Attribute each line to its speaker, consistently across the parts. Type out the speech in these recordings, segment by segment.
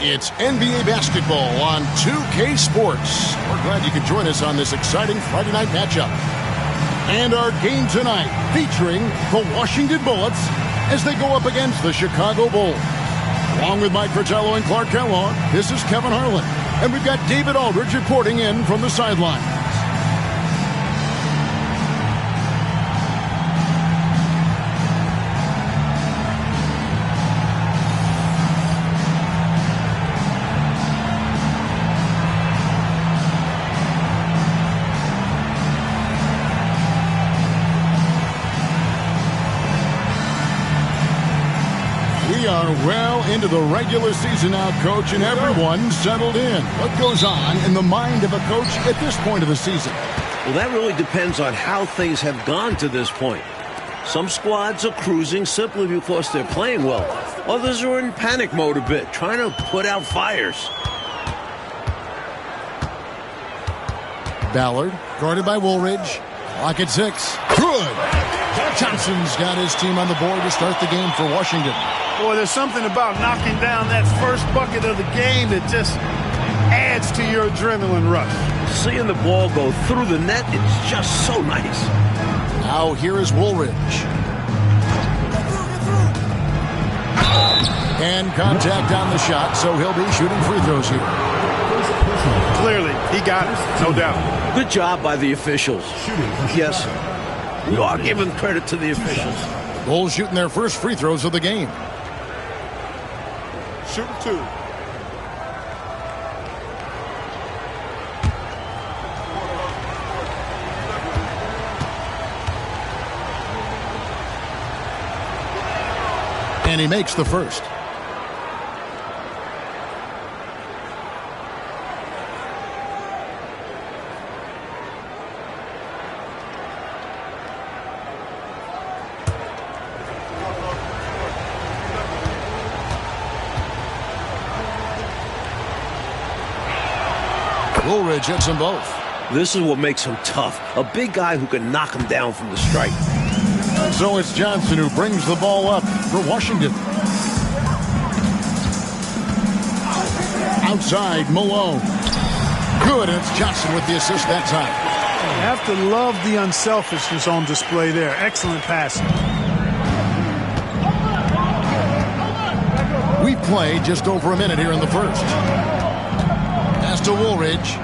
Speaker 1: It's NBA basketball on 2K Sports. We're glad you could join us on this exciting Friday night matchup. And our game tonight featuring the Washington Bullets as they go up against the Chicago Bulls. Along with Mike Fratello and Clark Kellogg, this is Kevin Harlan. And we've got David Aldridge reporting in from the sideline. We are well into the regular season now, Coach, and everyone's settled in. What goes on in the mind of a coach at this point of the season?
Speaker 2: Well, that really depends on how things have gone to this point. Some squads are cruising simply because they're playing well. Others are in panic mode a bit, trying to put out fires.
Speaker 1: Ballard, guarded by Woolridge. Clock at 6. Good! Johnson's got his team on the board to start the game for Washington.
Speaker 3: Boy, there's something about knocking down that first bucket of the game that just adds to your adrenaline rush.
Speaker 2: Seeing the ball go through the net, it's just so nice.
Speaker 1: Now here is Woolridge. And contact on the shot, so he'll be shooting free throws here.
Speaker 3: Clearly, he got it, no doubt.
Speaker 2: Good job by the officials. Yes, we are giving credit to the officials.
Speaker 1: Bulls shooting their first free throws of the game.
Speaker 3: Shooting 2.
Speaker 1: And he makes the first. Woolridge hits them both.
Speaker 2: This is what makes him tough. A big guy who can knock him down from the strike.
Speaker 1: So it's Johnson who brings the ball up for Washington. Outside, Malone. Good, and it's Johnson with the assist that time.
Speaker 3: You have to love the unselfishness on display there. Excellent passing.
Speaker 1: We've played just over a minute here in the first. Pass to Woolridge.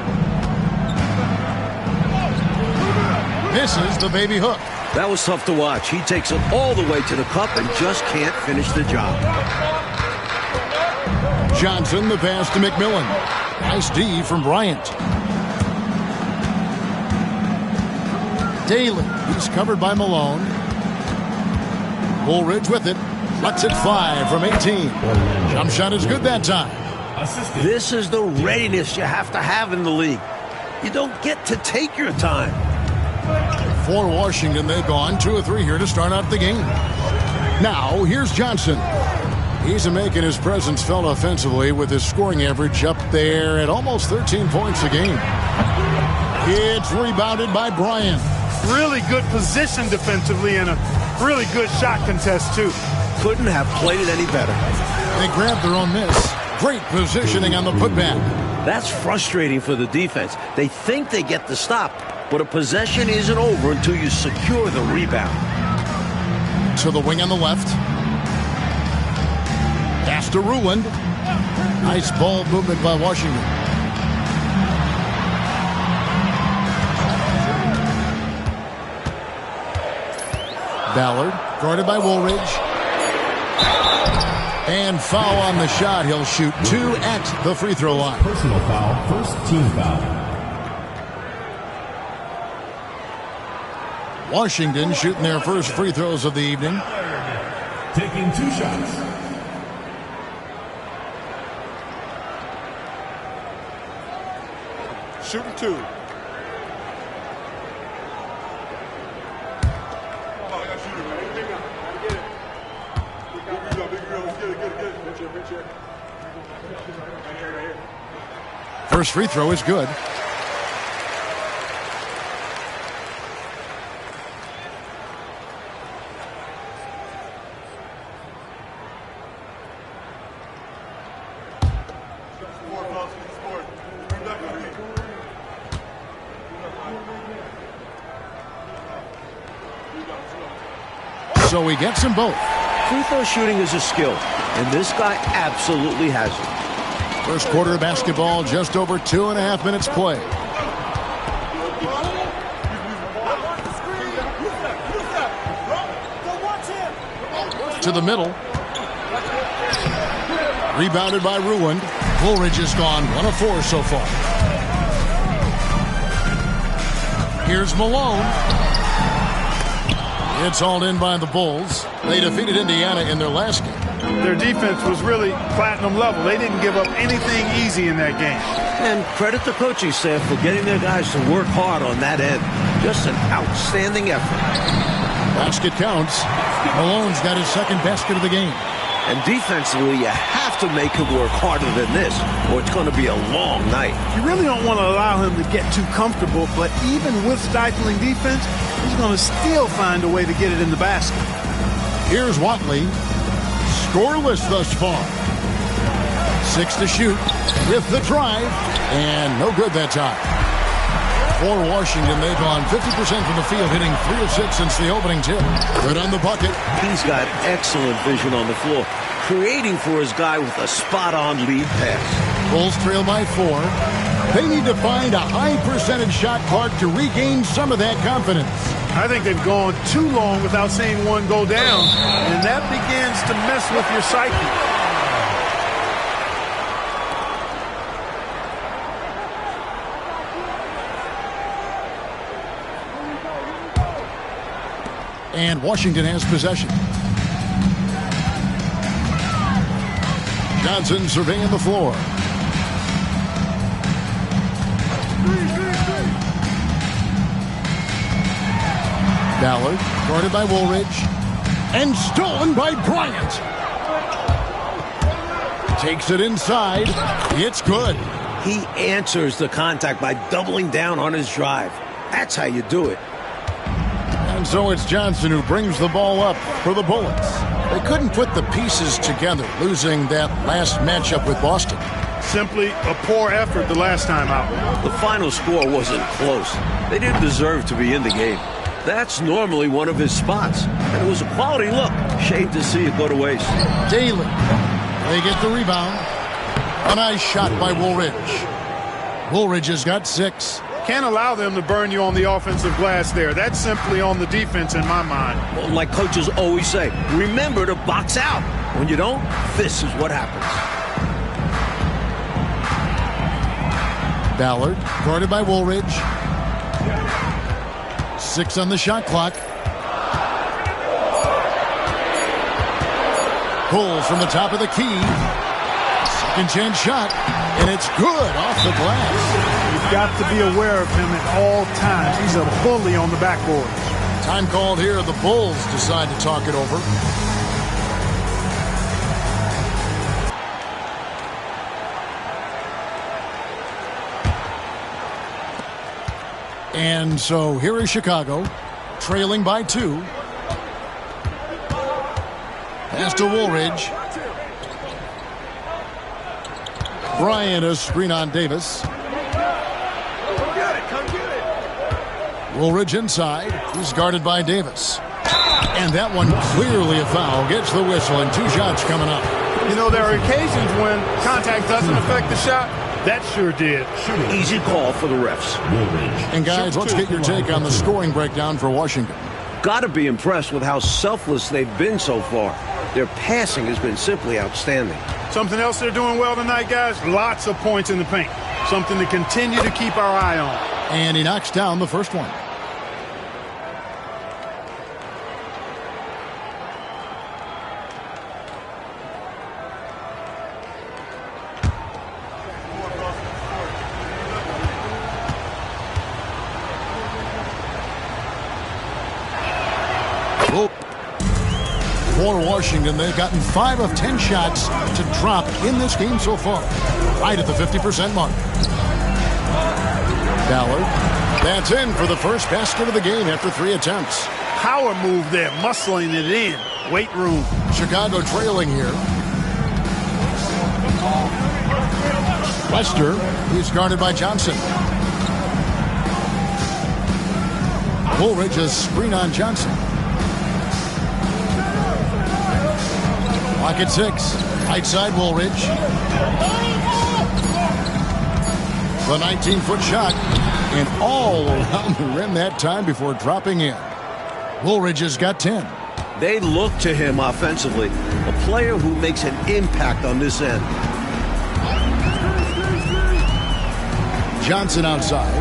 Speaker 1: Misses the baby hook.
Speaker 2: That was tough to watch. He takes it all the way to the cup and just can't finish the job.
Speaker 1: Johnson, the pass to McMillan. Nice D from Bryant. Daly, he's covered by Malone. Woolridge with it. Lets it fly from 18. Jump shot is good that time.
Speaker 2: This is the readiness you have to have in the league. You don't get to take your time.
Speaker 1: For Washington, they've gone 2 of 3 here to start out the game. Now, here's Johnson. He's making his presence felt offensively with his scoring average up there at almost 13 points a game. It's rebounded by Bryant.
Speaker 3: Really good position defensively and a really good shot contest, too.
Speaker 2: Couldn't have played it any better.
Speaker 1: They grabbed their own miss. Great positioning on the putback.
Speaker 2: That's frustrating for the defense. They think they get the stop, but a possession isn't over until you secure the rebound.
Speaker 1: To the wing on the left. Pass to Ruland. Nice ball movement by Washington. Ballard, guarded by Woolridge. And foul on the shot. He'll shoot 2 at the free throw line.
Speaker 4: Personal foul, first team foul.
Speaker 1: Washington shooting their first free throws of the evening.
Speaker 4: Taking 2 shots.
Speaker 3: Shooting 2.
Speaker 1: First free throw is good. So he gets them both.
Speaker 2: Free throw shooting is a skill, and this guy absolutely has it.
Speaker 1: First quarter of basketball, just over 2.5 minutes play. To the middle. Rebounded by Ruined. Woolridge is gone 1 of 4 so far. Here's Malone. It's hauled in by the Bulls. They defeated Indiana in their last game.
Speaker 3: Their defense was really platinum level. They didn't give up anything easy in that game.
Speaker 2: And credit the coaching staff for getting their guys to work hard on that end. Just an outstanding effort.
Speaker 1: Basket counts. Malone's got his second basket of the game.
Speaker 2: And defensively, you have to make him work harder than this, or it's going to be a long night.
Speaker 3: You really don't want to allow him to get too comfortable, but even with stifling defense, he's going to still find a way to get it in the basket.
Speaker 1: Here's Watley. Scoreless thus far. 6 to shoot with the drive, and no good that time. For Washington, they've gone 50% from the field, hitting 3 of 6 since the opening tip. Good on the bucket.
Speaker 2: He's got excellent vision on the floor, creating for his guy with a spot-on lead pass.
Speaker 1: Bulls trail by 4. They need to find a high percentage shot, Clark, to regain some of that confidence.
Speaker 3: I think they've gone too long without seeing one go down, and that begins to mess with your psyche.
Speaker 1: And Washington has possession. Johnson surveying the floor. Ballard, guarded by Woolridge. And stolen by Bryant. Takes it inside. It's good.
Speaker 2: He answers the contact by doubling down on his drive. That's how you do it.
Speaker 1: And so it's Johnson who brings the ball up for the Bullets. They couldn't put the pieces together, losing that last matchup with Boston.
Speaker 3: Simply a poor effort the last time out.
Speaker 2: The final score wasn't close. They didn't deserve to be in the game. That's normally one of his spots, and it was a quality look. Shame to see it go to waste.
Speaker 1: Daly. They get the rebound. A nice shot by Woolridge. Woolridge has got 6.
Speaker 3: Can't allow them to burn you on the offensive glass there. That's simply on the defense in my mind.
Speaker 2: Well, like coaches always say, remember to box out. When you don't, this is what happens.
Speaker 1: Ballard, guarded by Woolridge. 6 on the shot clock. Pulls from the top of the key. Second chance shot, and it's good off the glass.
Speaker 3: You've got to be aware of him at all times. He's a bully on the backboard.
Speaker 1: Time called here. The Bulls decide to talk it over. And so here is Chicago, trailing by 2. Pass to Woolridge. Bryant, a screen on Davis. Woolridge inside. He's guarded by Davis. And that one clearly a foul. Gets the whistle, and 2 shots coming up.
Speaker 3: You know, there are occasions when contact doesn't affect the shot. That sure did.
Speaker 2: Easy call for the refs.
Speaker 1: And guys, let's get your take on the scoring breakdown for Washington.
Speaker 2: Got to be impressed with how selfless they've been so far. Their passing has been simply outstanding.
Speaker 3: Something else they're doing well tonight, guys, lots of points in the paint. Something to continue to keep our eye on.
Speaker 1: And he knocks down the first one. For Washington, they've gotten 5 of 10 shots to drop in this game so far, right at the 50% mark. Ballard, that's in for the first basket of the game after 3 attempts.
Speaker 3: Power move there, muscling it in. Weight room.
Speaker 1: Chicago trailing here. Lester, he's guarded by Johnson. Woolridge a screen on Johnson. Clock at 6. Right side Woolridge. The 19-foot shot. And all around the rim that time before dropping in. Woolridge has got 10.
Speaker 2: They look to him offensively. A player who makes an impact on this end.
Speaker 1: Johnson outside.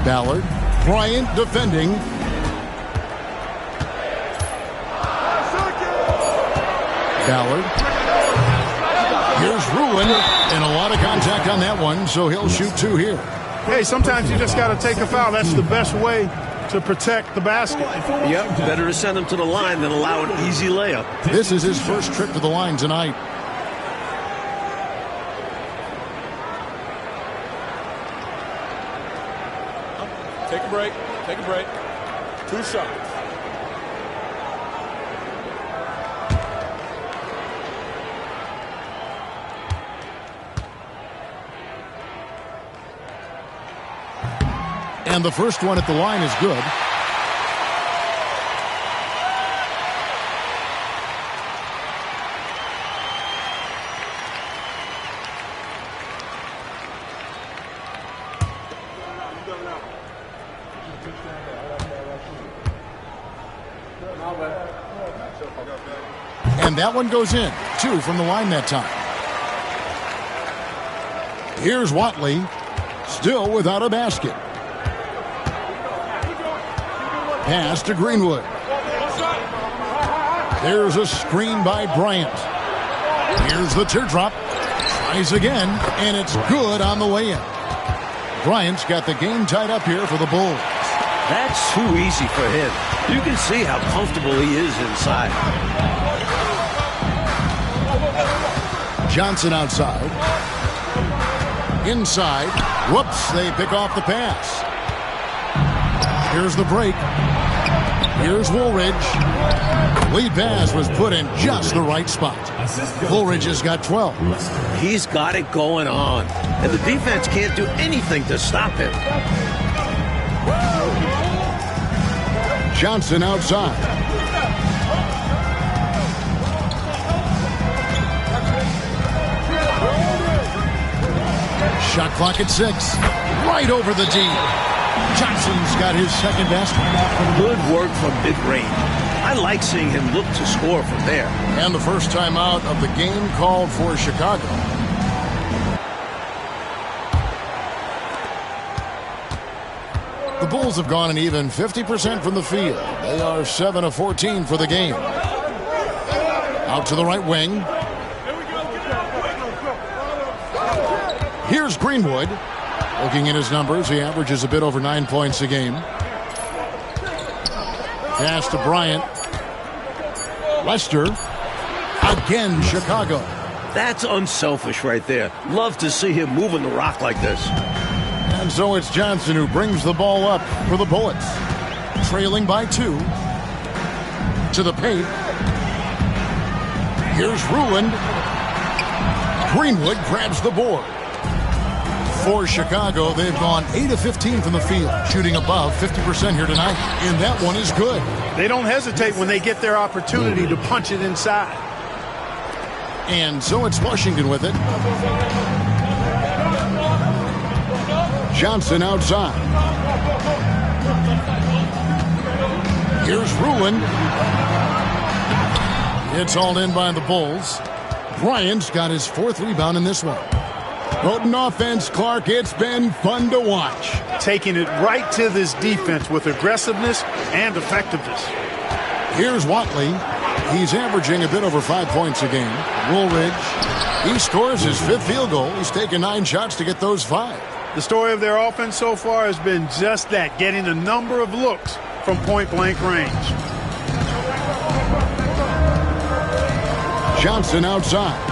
Speaker 1: Ballard. Bryant defending. Ballard. Here's Ruin. And a lot of contact on that one, so he'll shoot 2 here.
Speaker 3: Hey, sometimes you just got to take a foul. That's the best way to protect the basket.
Speaker 2: Yep, better to send him to the line than allow an easy layup.
Speaker 1: This is his first trip to the line tonight.
Speaker 5: Take a break. Take a break. 2 shots.
Speaker 1: And the first one at the line is good. And that one goes in. 2 from the line that time. Here's Watley, still without a basket. Pass to Greenwood. There's a screen by Bryant. Here's the teardrop. Tries again, and it's good on the way in. Bryant's got the game tied up here for the Bulls.
Speaker 2: That's too easy for him. You can see how comfortable he is inside.
Speaker 1: Johnson outside. Inside. Whoops, they pick off the pass. Here's the break. Here's Woolridge. Lead pass was put in just the right spot. Woolridge has got 12.
Speaker 2: He's got it going on. And the defense can't do anything to stop him.
Speaker 1: Johnson outside. Shot clock at 6. Right over the D. Johnson's got his second basket.
Speaker 2: Good work from mid-range. I like seeing him look to score from there.
Speaker 1: And the first time out of the game called for Chicago. The Bulls have gone an even 50% from the field. They are 7 of 14 for the game. Out to the right wing. Here's Greenwood. Looking at his numbers, he averages a bit over 9 points a game. Pass to Bryant. Lester. Again, Chicago.
Speaker 2: That's unselfish right there. Love to see him moving the rock like this.
Speaker 1: And so it's Johnson who brings the ball up for the Bullets. Trailing by 2. To the paint. Here's Ruin. Greenwood grabs the board. For Chicago, they've gone 8 of 15 from the field, shooting above 50% here tonight, and that one is good.
Speaker 3: They don't hesitate when they get their opportunity to punch it inside.
Speaker 1: And so it's Washington with it. Johnson outside. Here's Ruin. It's all in by the Bulls. Bryant's got his 4th rebound in this one. Potent offense, Clark. It's been fun to watch.
Speaker 3: Taking it right to this defense with aggressiveness and effectiveness.
Speaker 1: Here's Watley. He's averaging a bit over 5 points a game. Woolridge. He scores his 5th field goal. He's taken 9 shots to get those 5.
Speaker 3: The story of their offense so far has been just that, getting a number of looks from point-blank range.
Speaker 1: Johnson outside.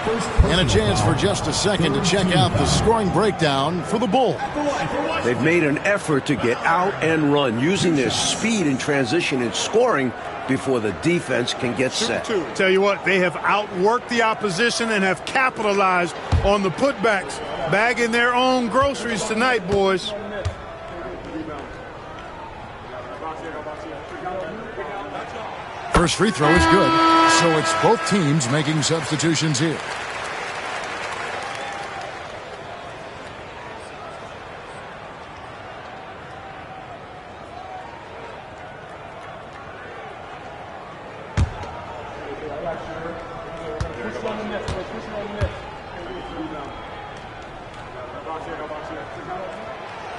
Speaker 4: First
Speaker 1: And a chance for just a second to check out the scoring breakdown for the Bulls.
Speaker 2: They've made an effort to get out and run, using their speed in transition and scoring before the defense can get set.
Speaker 3: Tell you what, they have outworked the opposition and have capitalized on the putbacks, bagging their own groceries tonight, boys.
Speaker 1: First free throw is good, so it's both teams making substitutions here.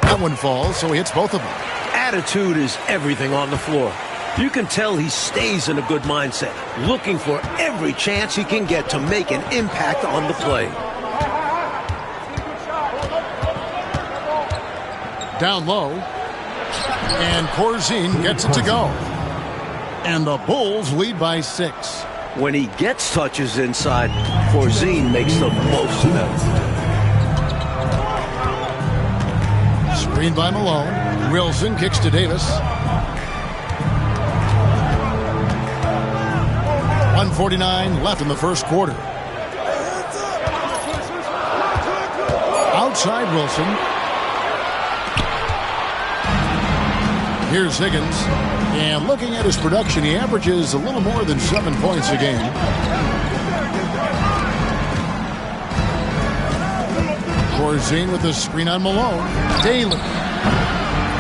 Speaker 1: That one falls, so he hits both of them.
Speaker 2: Attitude is everything on the floor. You can tell he stays in a good mindset, looking for every chance he can get to make an impact on the play.
Speaker 1: Down low, and Corzine gets it to go. And the Bulls lead by 6.
Speaker 2: When he gets touches inside, Corzine makes the most of them.
Speaker 1: Screen by Malone. Wilson kicks to Davis. 1:49 left in the first quarter. Outside Wilson. Here's Higgins. And looking at his production, he averages a little more than 7 points a game. Corzine with the screen on Malone. Daly.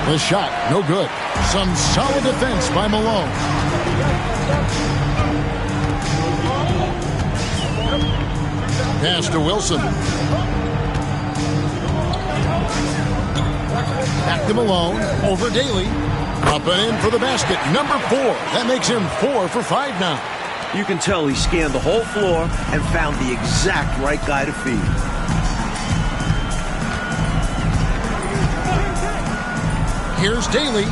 Speaker 1: The shot, no good. Some solid defense by Malone. Pass to Wilson. Back to Malone. Over Daly. Up and in for the basket. Number 4. That makes him 4 for 5 now.
Speaker 2: You can tell he scanned the whole floor and found the exact right guy to feed.
Speaker 1: Here's Daly.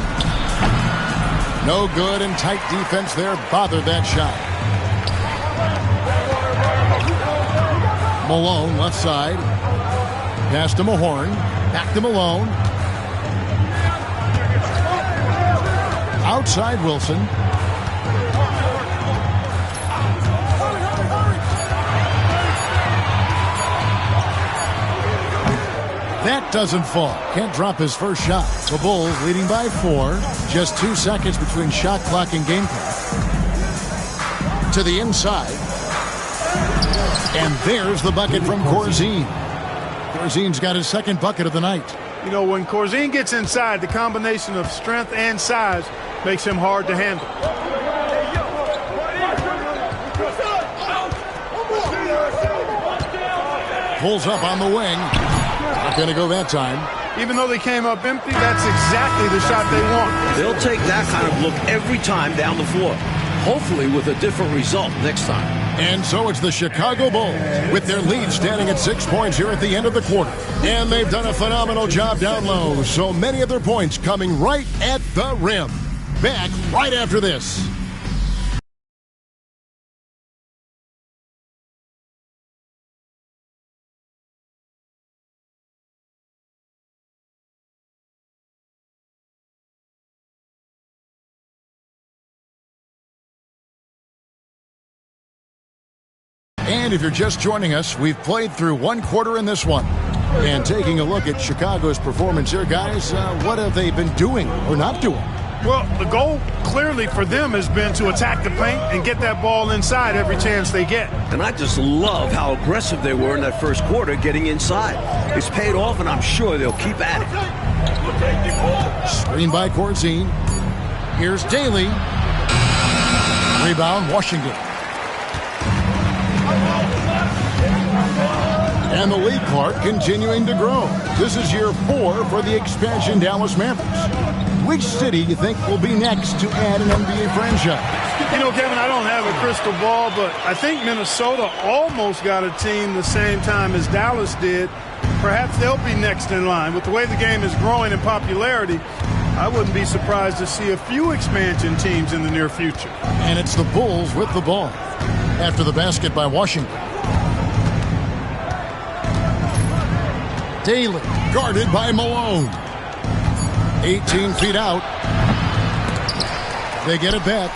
Speaker 1: No good, and tight defense there bothered that shot. Malone left side. Pass to Mahorn. Back to Malone. Outside Wilson. That doesn't fall. Can't drop his first shot. The Bulls leading by 4. Just 2 seconds between shot clock and game clock. To the inside. And there's the bucket from Corzine. Corzine's got his second bucket of the night.
Speaker 3: You know, when Corzine gets inside, the combination of strength and size makes him hard to handle.
Speaker 1: Pulls up on the wing. Not going to go that time.
Speaker 3: Even though they came up empty, that's exactly the shot they want.
Speaker 2: They'll take that kind of look every time down the floor. Hopefully with a different result next time.
Speaker 1: And so it's the Chicago Bulls with their lead standing at 6 points here at the end of the quarter. And they've done a phenomenal job down low. So many of their points coming right at the rim. Back right after this. And if you're just joining us, we've played through 1 quarter in this one. And taking a look at Chicago's performance here, guys, what have they been doing or not doing?
Speaker 3: Well, the goal clearly for them has been to attack the paint and get that ball inside every chance they get.
Speaker 2: And I just love how aggressive they were in that first quarter getting inside. It's paid off, and I'm sure they'll keep at it.
Speaker 1: Screen by Corzine. Here's Daly. Rebound, Washington. And the lead, Clark, continuing to grow. This is year 4 for the expansion Dallas Mavericks. Which city you think will be next to add an NBA franchise?
Speaker 3: You know, Kevin, I don't have a crystal ball, but I think Minnesota almost got a team the same time as Dallas did. Perhaps they'll be next in line. With the way the game is growing in popularity, I wouldn't be surprised to see a few expansion teams in the near future.
Speaker 1: And it's the Bulls with the ball after the basket by Washington. Daly, guarded by Malone. 18 feet out. They get it back.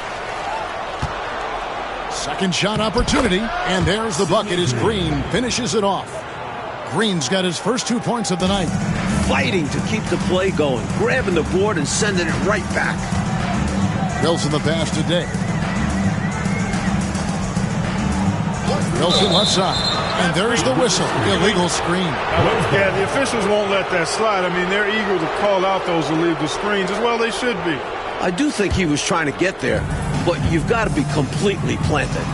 Speaker 1: Second shot opportunity, and there's the bucket as Green finishes it off. Green's got his first 2 points of the night.
Speaker 2: Fighting to keep the play going, grabbing the board and sending it right back.
Speaker 1: Wilson the pass today. Wilson left side, and there's the whistle. Illegal screen.
Speaker 3: Yeah, the officials won't let that slide. I mean, they're eager to call out those illegal screens as well. They should be.
Speaker 2: I do think he was trying to get there, but you've got to be completely planted.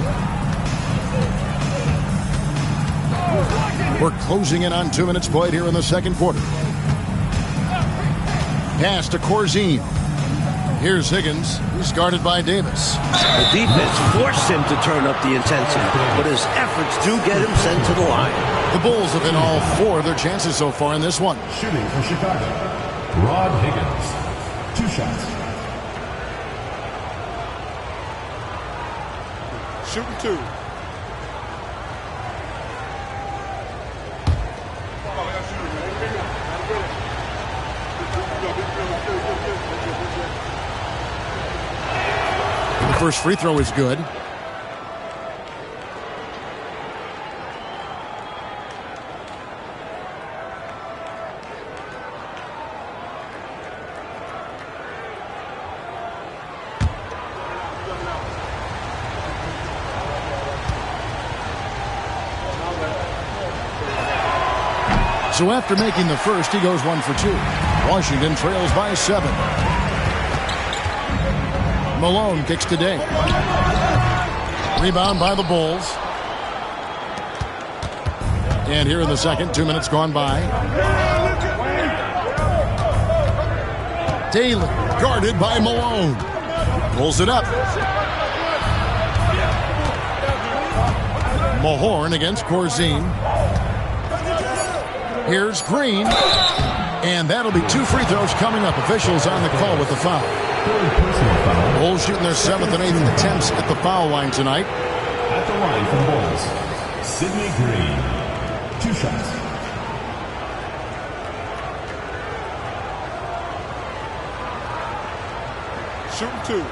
Speaker 1: We're closing in on 2 minutes played here in the second quarter. Pass to Corzine. Here's Higgins. He's guarded by Davis.
Speaker 2: The defense forced him to turn up the intensity, but his efforts do get him sent to the line.
Speaker 1: The Bulls have hit all 4 of their chances so far in this one.
Speaker 4: Shooting for Chicago, Rod Higgins. 2 shots.
Speaker 5: Shooting 2.
Speaker 1: The first free throw is good. So after making the first, he goes 1 for 2. Washington trails by 7. Malone kicks today. Rebound by the Bulls. And here in the second, 2 minutes gone by. Daly, guarded by Malone. Pulls it up. Mahorn against Corzine. Here's Green. And that'll be 2 free throws coming up. Officials on the call with the foul. Bulls shooting their 7th and 8th attempts at the foul line tonight.
Speaker 4: At the line for the Bulls, Sidney Green. 2 shots.
Speaker 5: Shooting 2.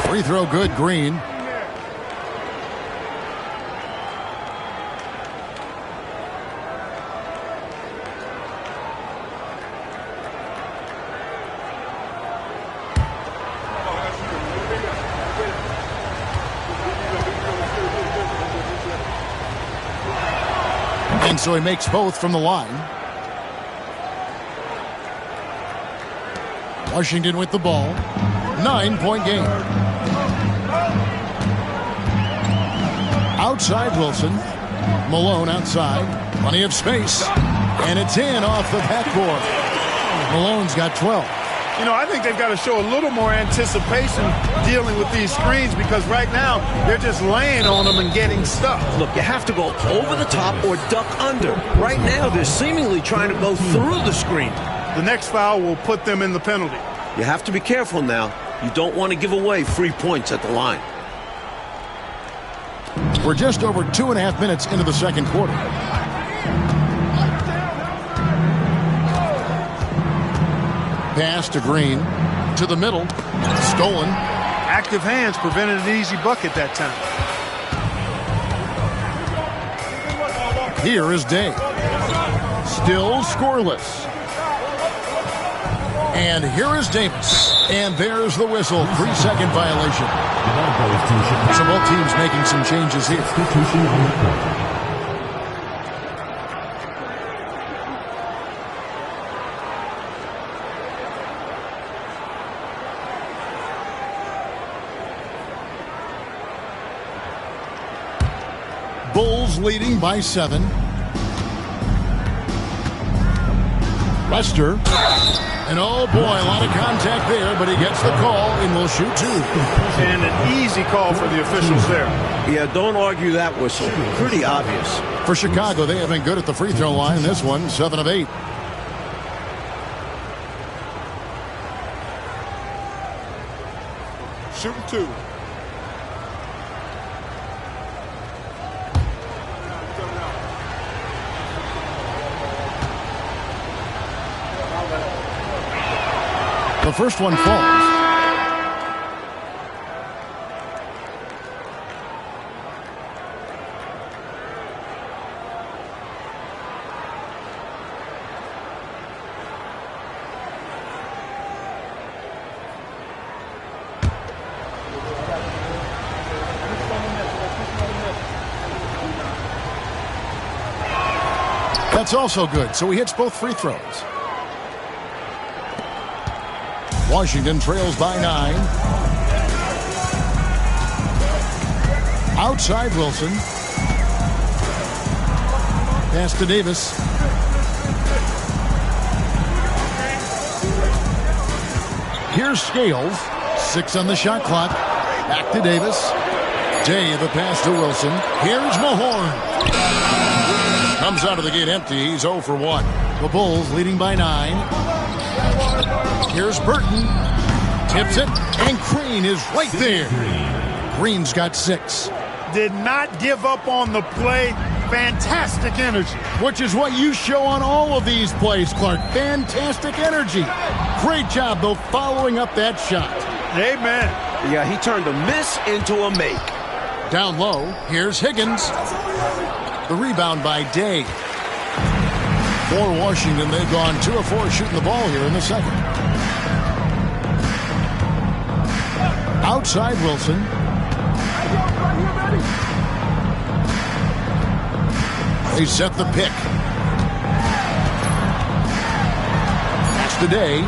Speaker 1: Free throw good, Green. And so he makes both from the line. Washington with the ball. 9-point game. Outside Wilson. Malone outside. Plenty of space. And it's in off the backboard. Malone's got 12.
Speaker 3: You know, I think they've got to show a little more anticipation dealing with these screens because right now they're just laying on them and getting stuck.
Speaker 2: Look, you have to go over the top or duck under. Right now, they're seemingly trying to go through the screen.
Speaker 3: The next foul will put them in the penalty.
Speaker 2: You have to be careful now. You don't want to give away free points at the line.
Speaker 1: We're just over 2.5 minutes into the second quarter. Pass to Green. To the middle. Stolen.
Speaker 3: Active hands prevented an easy bucket that time.
Speaker 1: Here is Day. Still scoreless. And here is Davis. And there's the whistle. 3-second violation. So both teams making some changes here.
Speaker 4: Substitution on the court.
Speaker 1: Bulls leading by 7. Lester. And oh boy, a lot of contact there, but he gets the call and will shoot 2.
Speaker 3: And an easy call for the officials there.
Speaker 2: Yeah, don't argue that whistle. Pretty obvious.
Speaker 1: For Chicago, they have been good at the free throw line. This one, 7 of 8.
Speaker 5: Shooting 2.
Speaker 1: The first one falls. That's also good, so he hits both free throws. Washington trails by 9. Outside Wilson. Pass to Davis. Here's Scales. 6 on the shot clock. Back to Davis. Day the pass to Wilson. Here's Mahorn. Comes out of the gate empty. He's 0 for 1. The Bulls leading by 9. Here's Burton. Tips it. And Green is right there. Green's got 6.
Speaker 3: Did not give up on the play. Fantastic energy.
Speaker 1: Which is what you show on all of these plays, Clark. Fantastic energy. Great job, though, following up that shot.
Speaker 3: Amen.
Speaker 2: Yeah, he turned a miss into a make.
Speaker 1: Down low, here's Higgins. The rebound by Day. For Washington, they've gone 2 of 4 shooting the ball here in the second. Outside Wilson. They set the pick. That's the Day.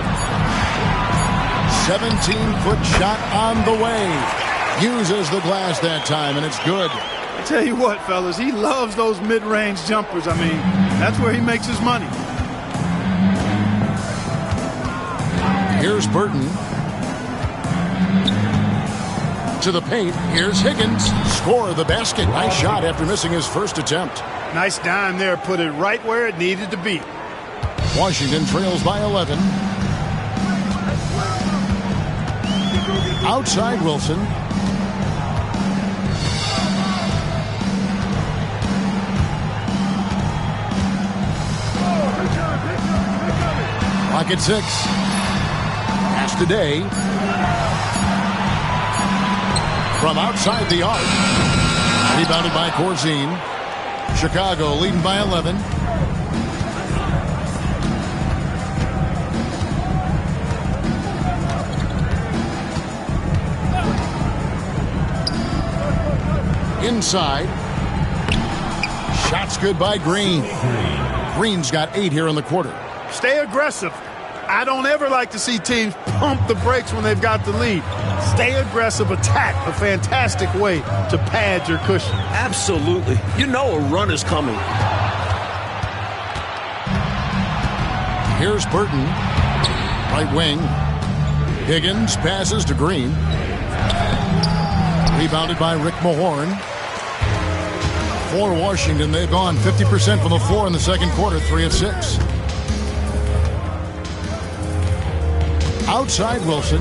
Speaker 1: 17-foot shot on the way. Uses the glass that time, and it's good.
Speaker 3: I tell you what, fellas, he loves those mid-range jumpers. I mean, that's where he makes his money.
Speaker 1: Here's Burton. To the paint. Here's Higgins. Score the basket. Nice shot after missing his first attempt.
Speaker 3: Nice dime there. Put it right where it needed to be.
Speaker 1: Washington trails by 11. Outside Wilson. Clock at 6. Pass to Day. From outside the arc. Rebounded by Corzine. Chicago leading by 11. Inside. Shots good by Green. Green's got 8 here in the quarter.
Speaker 3: Stay aggressive. I don't ever like to see teams pump the brakes when they've got the lead. Stay aggressive, attack. A fantastic way to pad your cushion.
Speaker 2: Absolutely. You know a run is coming.
Speaker 1: Here's Burton. Right wing. Higgins passes to Green. Rebounded by Rick Mahorn. For Washington, they've gone 50% from the floor in the second quarter, 3 of 6. Outside Wilson.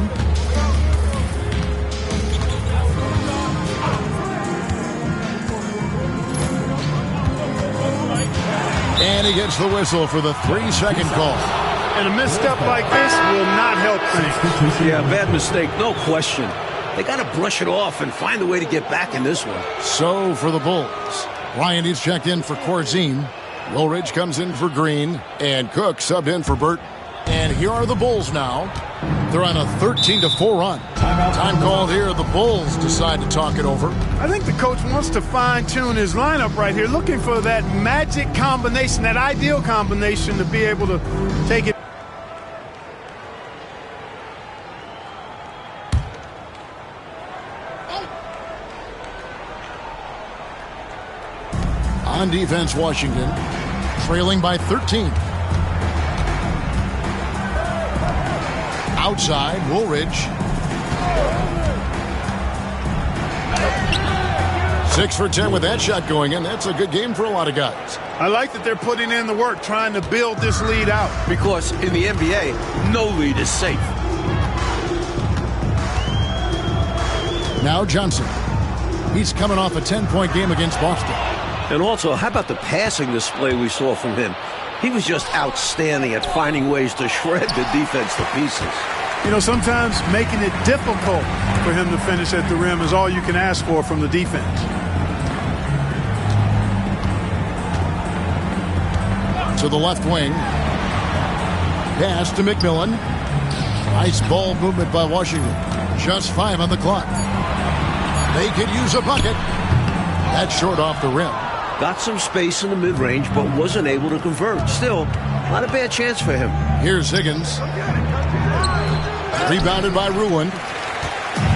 Speaker 1: And he gets the whistle for the 3-second call.
Speaker 3: And a misstep like this will not help things.
Speaker 2: Yeah, bad mistake, no question. They got to brush it off and find a way to get back in this one.
Speaker 1: So for the Bulls, Ryan is checked in for Corzine. Woolridge comes in for Green. And Cook subbed in for Burton. And here are the Bulls now. They're on a 13-4 run. Time called here. The Bulls decide to talk it over.
Speaker 3: I think the coach wants to fine-tune his lineup right here, looking for that magic combination, that ideal combination to be able to take it.
Speaker 1: On defense, Washington trailing by 13. Outside, Woolridge. 6 for 10 with that shot going in. That's a good game for a lot of guys.
Speaker 3: I like that they're putting in the work, trying to build this lead out.
Speaker 2: Because in the NBA, no lead is safe.
Speaker 1: Now Johnson. He's coming off a 10-point game against Boston.
Speaker 2: And also, how about the passing display we saw from him? He was just outstanding at finding ways to shred the defense to pieces.
Speaker 3: You know, sometimes making it difficult for him to finish at the rim is all you can ask for from the defense.
Speaker 1: To the left wing. Pass to McMillan. Nice ball movement by Washington. Just 5 on the clock. They could use a bucket. That's short off the rim.
Speaker 2: Got some space in the mid-range, but wasn't able to convert. Still, not a bad chance for him.
Speaker 1: Here's Higgins. Rebounded by Ruland.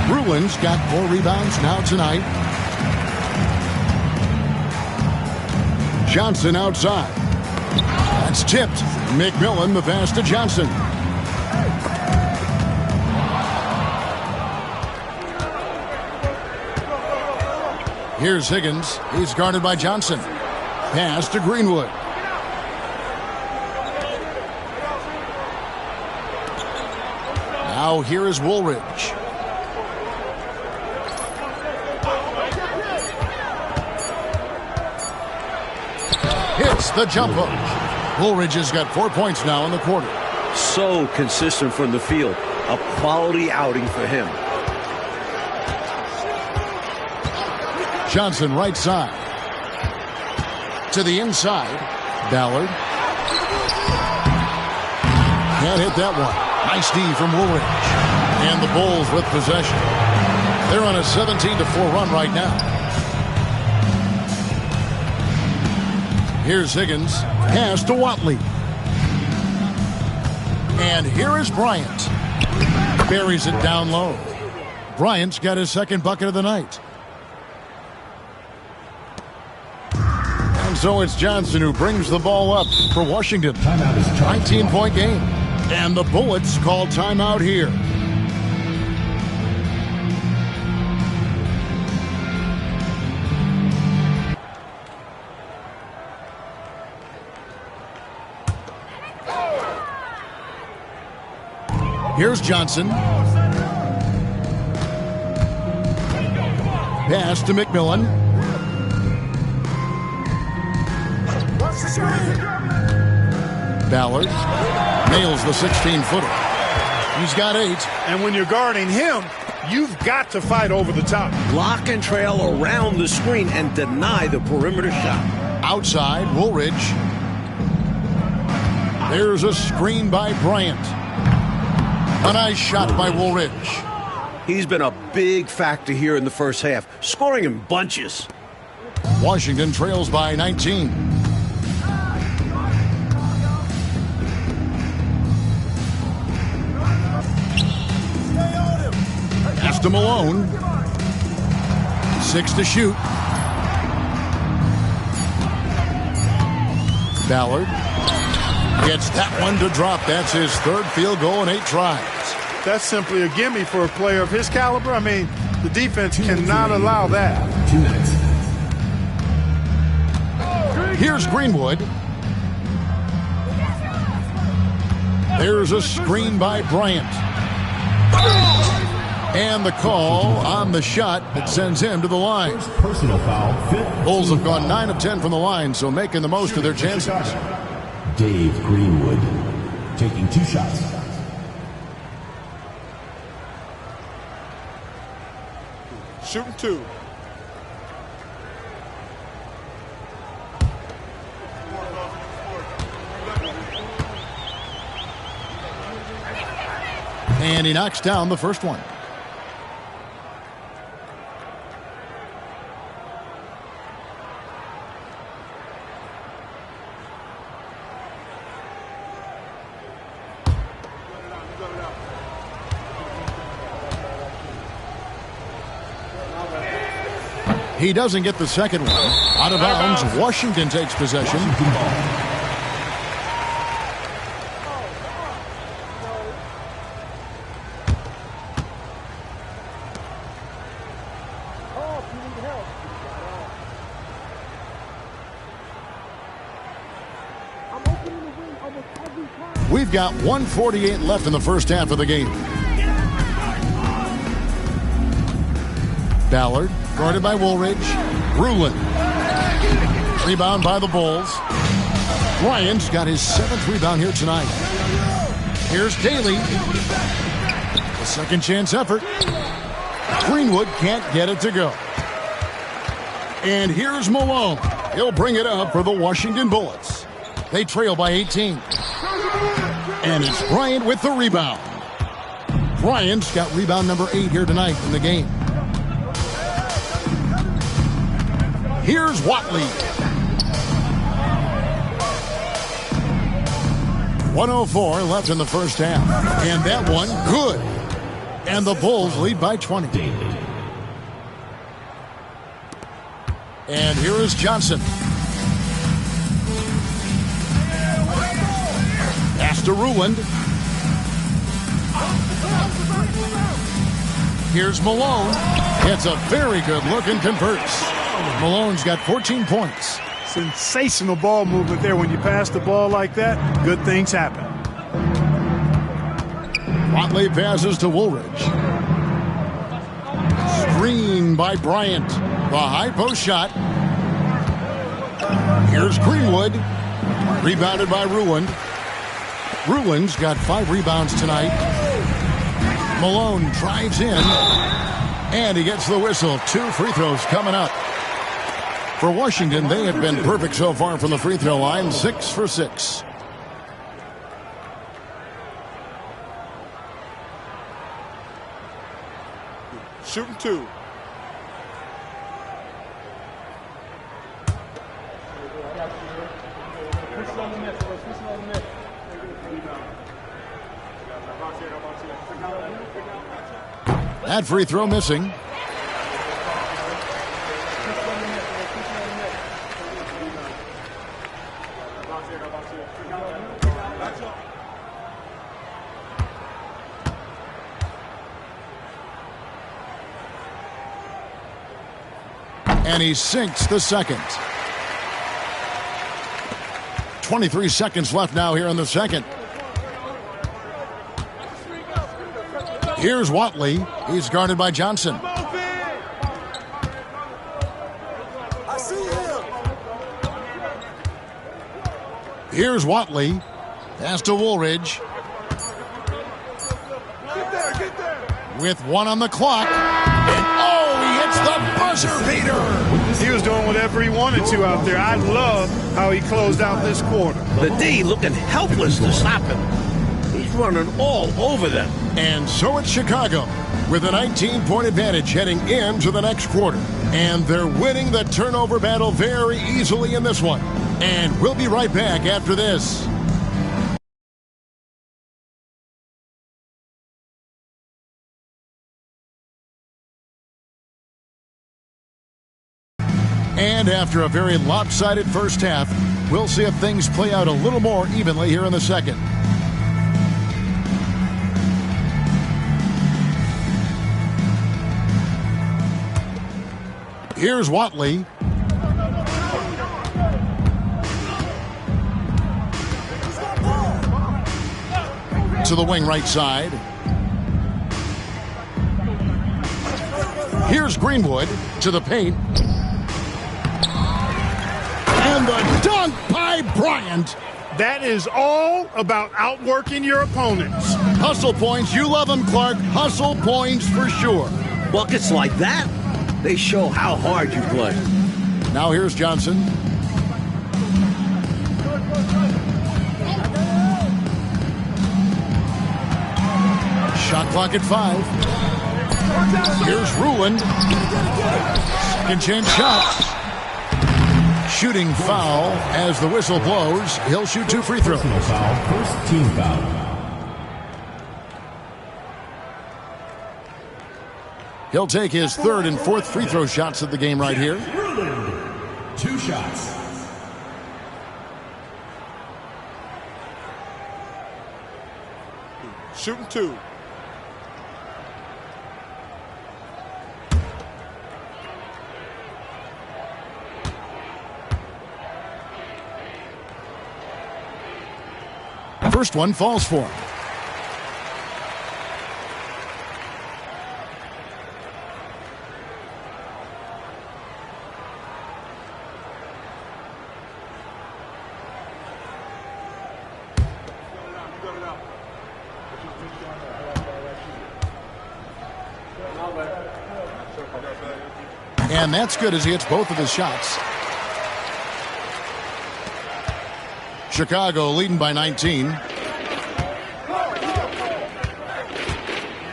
Speaker 1: Ruland's got 4 rebounds now tonight. Johnson outside. That's tipped. McMillan the pass to Johnson. Here's Higgins. He's guarded by Johnson. Pass to Greenwood. Now here is Woolridge. Hits the jump hook. Woolridge has got 4 points now in the quarter.
Speaker 2: So consistent from the field. A quality outing for him.
Speaker 1: Johnson right side. To the inside. Ballard. Can't hit that one. Nice D from Woolridge. And the Bulls with possession. They're on a 17-4 run right now. Here's Higgins. Pass to Watley. And here is Bryant. Buries it down low. Bryant's got his second bucket of the night. And so it's Johnson who brings the ball up for Washington. 19-point game. And the Bullets call timeout here. Here's Johnson. Pass to McMillan. Ballard nails the 16-footer. He's got 8.
Speaker 3: And when you're guarding him, you've got to fight over the top.
Speaker 2: Lock and trail around the screen and deny the perimeter shot.
Speaker 1: Outside, Woolridge. There's a screen by Bryant. A nice shot by Woolridge.
Speaker 2: He's been a big factor here in the first half, scoring in bunches.
Speaker 1: Washington trails by 19. Pass to Malone. 6 to shoot. Ballard gets that one to drop. That's his 3rd field goal in 8 tries.
Speaker 3: That's simply a gimme for a player of his caliber. I mean, the defense cannot allow that.
Speaker 4: 2 minutes.
Speaker 1: Here's Greenwood. There's a screen by Bryant. And the call on the shot that sends him to the line.
Speaker 4: First personal foul. 5th.
Speaker 1: Bulls have gone 9 of 10 from the line, so making the most of their chances.
Speaker 4: Dave Greenwood taking 2 shots.
Speaker 5: Shooting 2.
Speaker 1: And he knocks down the first one. He doesn't get the second one. Out of bounds, Washington takes possession. We've got 1:48 left in the first half of the game. Ballard, guarded by Woolridge. Ruland. Rebound by the Bulls. Bryant's got his 7th rebound here tonight. Here's Daly. A second chance effort. Greenwood can't get it to go. And here's Malone. He'll bring it up for the Washington Bullets. They trail by 18. And it's Bryant with the rebound. Bryant's got rebound number 8 here tonight in the game. Here's Watley. 1:04 left in the first half. And that one, good. And the Bulls lead by 20. And here is Johnson. Pass to Ruland. Here's Malone. It's a very good look and converts. Malone's got 14 points.
Speaker 3: Sensational ball movement there. When you pass the ball like that, good things happen.
Speaker 1: Watley passes to Woolridge. Screen by Bryant. The high post shot. Here's Greenwood. Rebounded by Ruland. Ruland's got 5 rebounds tonight. Malone drives in. And he gets the whistle. 2 free throws coming up. For Washington, they have been perfect so far from the free throw line. 6 for 6.
Speaker 5: Shooting 2.
Speaker 1: That free throw missing. And he sinks the second. 23 seconds left now here in the second. Here's Watley. He's guarded by Johnson. Here's Watley. Pass to Woolridge. With 1 on the clock. And he hits the buzzer beater.
Speaker 3: He was doing whatever he wanted to out there. I love how he closed out this quarter.
Speaker 2: The D looking helpless to stop him. He's running all over them.
Speaker 1: And so it's Chicago with a 19-point advantage heading into the next quarter. And they're winning the turnover battle very easily in this one. And we'll be right back after this. And after a very lopsided first half, we'll see if things play out a little more evenly here in the second. Here's Watley. To the wing right side. Here's Greenwood to the paint. And the dunk by Bryant.
Speaker 3: That is all about outworking your opponents.
Speaker 1: Hustle points. You love them, Clark. Hustle points for sure.
Speaker 2: Buckets like that, they show how hard you play.
Speaker 1: Now here's Johnson. Shot clock at 5. Here's Ruland. Second chance shot. Shooting foul as the whistle blows. He'll shoot 2 free throws.
Speaker 4: First team foul.
Speaker 1: He'll take his 3rd and 4th free throw shots of the game right here.
Speaker 4: 2 shots.
Speaker 5: Shooting 2.
Speaker 1: First one falls for him. And that's good as he hits both of his shots. Chicago leading by 19.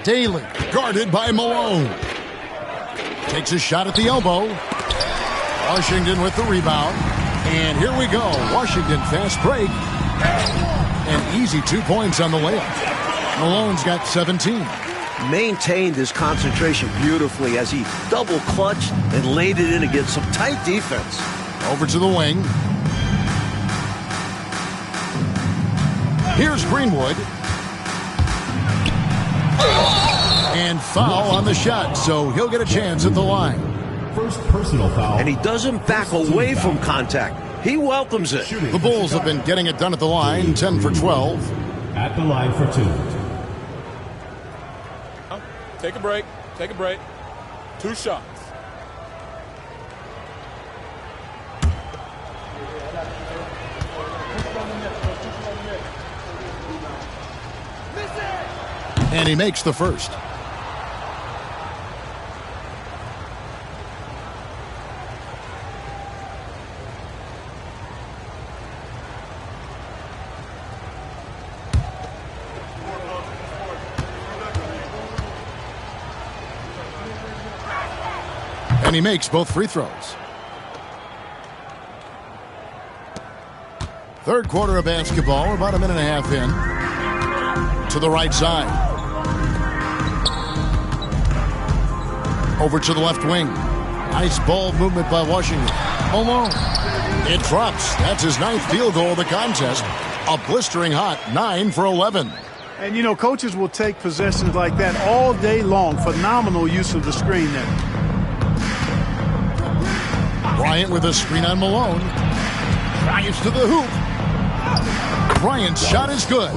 Speaker 1: Daly guarded by Malone. Takes a shot at the elbow. Washington with the rebound. And here we go. Washington fast break. An easy 2 points on the layup. Malone's got 17.
Speaker 2: Maintained his concentration beautifully as he double clutched and laid it in against some tight defense.
Speaker 1: Over to the wing. Here's Greenwood. And foul on the shot, so he'll get a chance at the line.
Speaker 4: First personal foul.
Speaker 2: And he doesn't back away from contact. He welcomes it.
Speaker 1: The Bulls have been getting it done at the line, 10 for 12.
Speaker 4: At the line for 2.
Speaker 5: Take a break. Take a break. 2 shots.
Speaker 1: And he makes the first. And he makes both free throws. Third quarter of basketball. We're about a minute and a half in. To the right side. Over to the left wing. Nice ball movement by Washington. Malone. It drops. That's his 9th field goal of the contest. A blistering hot 9 for 11.
Speaker 3: And, you know, coaches will take possessions like that all day long. Phenomenal use of the screen there.
Speaker 1: Bryant with a screen on Malone. Drives to the hoop. Bryant's shot is good.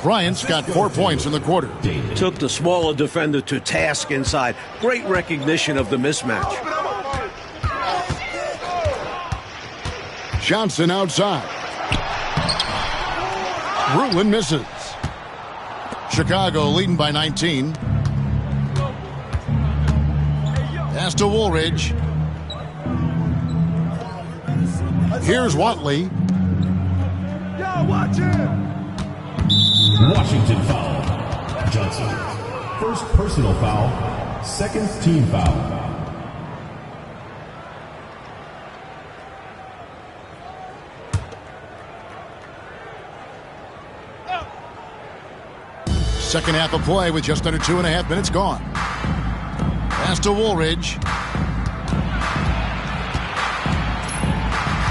Speaker 1: Bryant's got 4 points in the quarter.
Speaker 2: Took the smaller defender to task inside. Great recognition of the mismatch.
Speaker 1: Johnson outside. Ruin misses. Chicago leading by 19. Pass to Woolridge. Here's Watley.
Speaker 4: Washington foul. Johnson. First personal foul. Second team foul.
Speaker 1: Second half of play with just under 2.5 minutes gone. Pass to Woolridge.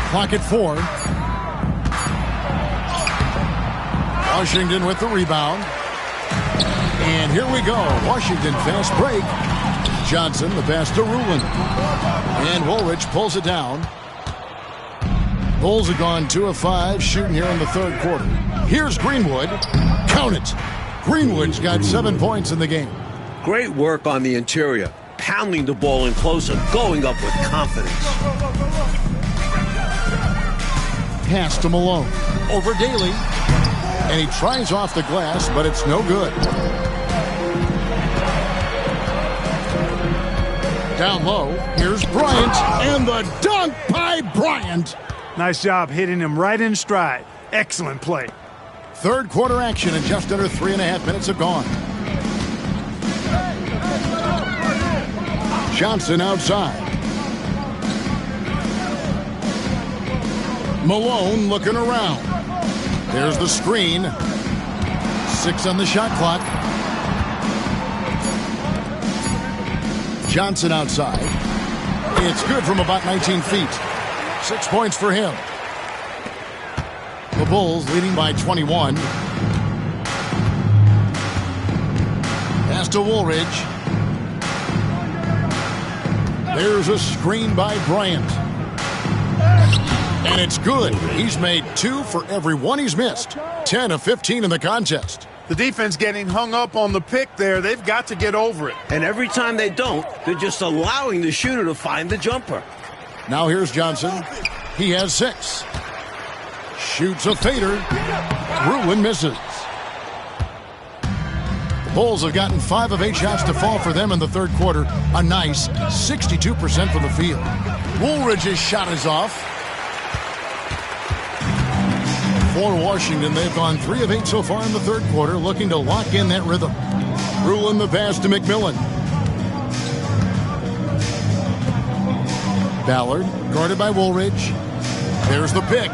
Speaker 1: Clock at 4. Washington with the rebound. And here we go. Washington fast break. Johnson, the pass to Ruin. And Woolridge pulls it down. Bulls have gone 2 of 5 shooting here in the third quarter. Here's Greenwood. Count it. Greenwood's got 7 points in the game.
Speaker 2: Great work on the interior. Pounding the ball in close and going up with confidence.
Speaker 1: Pass to Malone. Over Daly. And he tries off the glass, but it's no good. Down low, here's Bryant, and the dunk by Bryant.
Speaker 3: Nice job hitting him right in stride. Excellent play.
Speaker 1: Third quarter action, and just under 3.5 minutes have gone. Johnson outside. Malone looking around. There's the screen. 6 on the shot clock. Johnson outside. It's good from about 19 feet. 6 points for him. The Bulls leading by 21. Pass to Woolridge. There's a screen by Bryant. And it's good. He's made 2 for every 1 he's missed. 10 of 15 in the contest.
Speaker 3: The defense getting hung up on the pick there. They've got to get over it.
Speaker 2: And every time they don't, they're just allowing the shooter to find the jumper.
Speaker 1: Now here's Johnson. He has 6. Shoots a fader. Ruin misses. Bulls have gotten 5 of 8 shots to fall for them in the third quarter. A nice 62% from the field. Woolridge's shot is off. For Washington, they've gone 3 of 8 so far in the third quarter, looking to lock in that rhythm. Rulin the pass to McMillan. Ballard, guarded by Woolridge. There's the pick.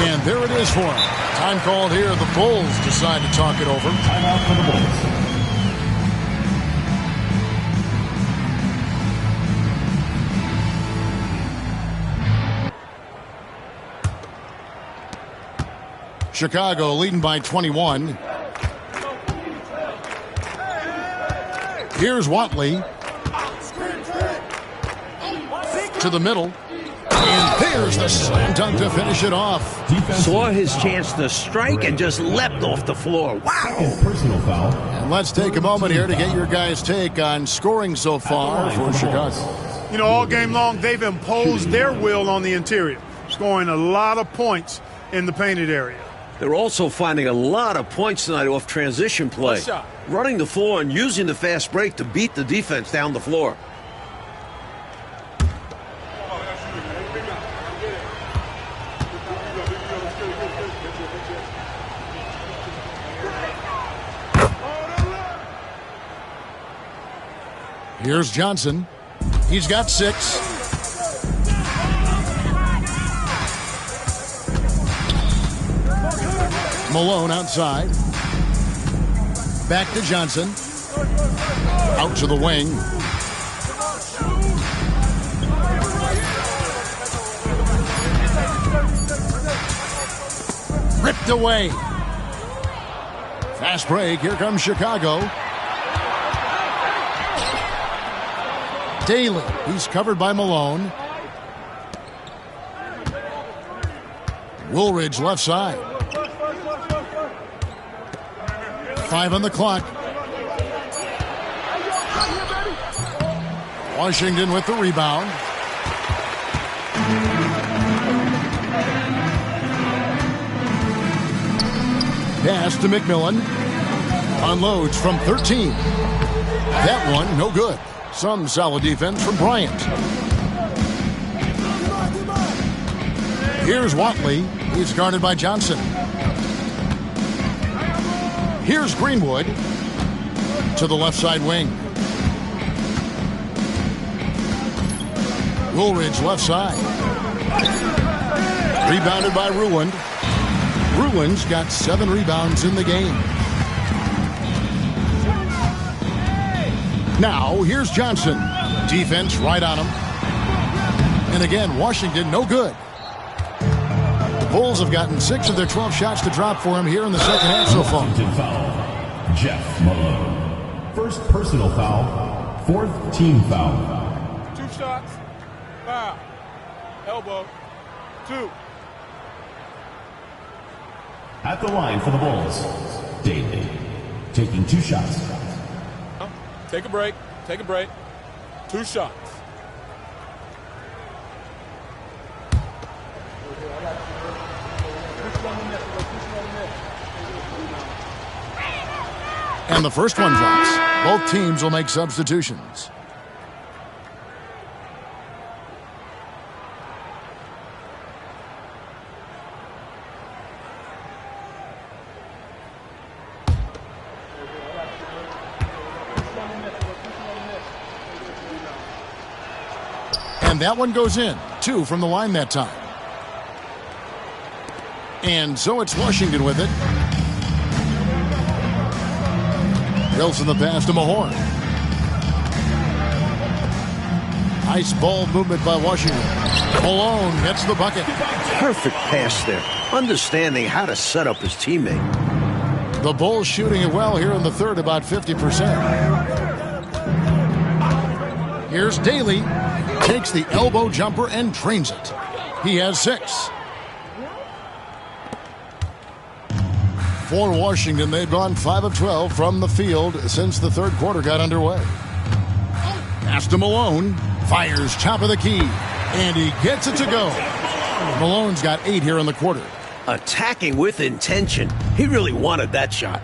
Speaker 1: And there it is for him. Time called here. The Bulls decide to talk it over.
Speaker 4: Timeout for the Bulls.
Speaker 1: Chicago leading by 21. Here's Watley. To the middle. And there's the slam dunk to finish it off.
Speaker 2: Saw his chance to strike and just leapt off the floor. Wow.
Speaker 4: Personal foul.
Speaker 1: And let's take a moment here to get your guys' take on scoring so far for Chicago.
Speaker 3: You know, all game long, they've imposed their will on the interior, scoring a lot of points in the painted area.
Speaker 2: They're also finding a lot of points tonight off transition play. Running the floor and using the fast break to beat the defense down the floor.
Speaker 1: Here's Johnson. He's got 6. Malone outside. Back to Johnson. Out to the wing. Ripped away. Fast break. Here comes Chicago. Daly. He's covered by Malone. Woolridge left side. 5 on the clock. Washington with the rebound. Pass to McMillan. Unloads from 13. That one, no good. Some solid defense from Bryant. Here's Watley. He's guarded by Johnson. Here's Greenwood to the left side wing. Woolridge left side. Rebounded by Ruland. Ruland's got 7 rebounds in the game. Now, here's Johnson. Defense right on him. And again, Washington no good. The Bulls have gotten 6 of their 12 shots to drop for him here in the second half so far.
Speaker 4: Foul. Jeff Malone. First personal foul. 4th team foul.
Speaker 5: 2 shots. Foul. Elbow. 2.
Speaker 4: At the line for the Bulls, Daly. Taking 2 shots.
Speaker 5: Take a break. Take a break. 2 shots.
Speaker 1: And the first one drops. Both teams will make substitutions. And that one goes in. 2 from the line that time. And so it's Washington with it. Wilson the pass to Mahorn. Nice ball movement by Washington. Malone gets the bucket.
Speaker 2: Perfect pass there. Understanding how to set up his teammate.
Speaker 1: The Bulls shooting it well here in the third, about 50%. Here's Daly. Takes the elbow jumper and drains it. He has 6. For Washington, they've gone 5 of 12 from the field since the third quarter got underway. Pass to Malone. Fires top of the key. And he gets it to go. Malone's got 8 here in the quarter.
Speaker 2: Attacking with intention. He really wanted that shot.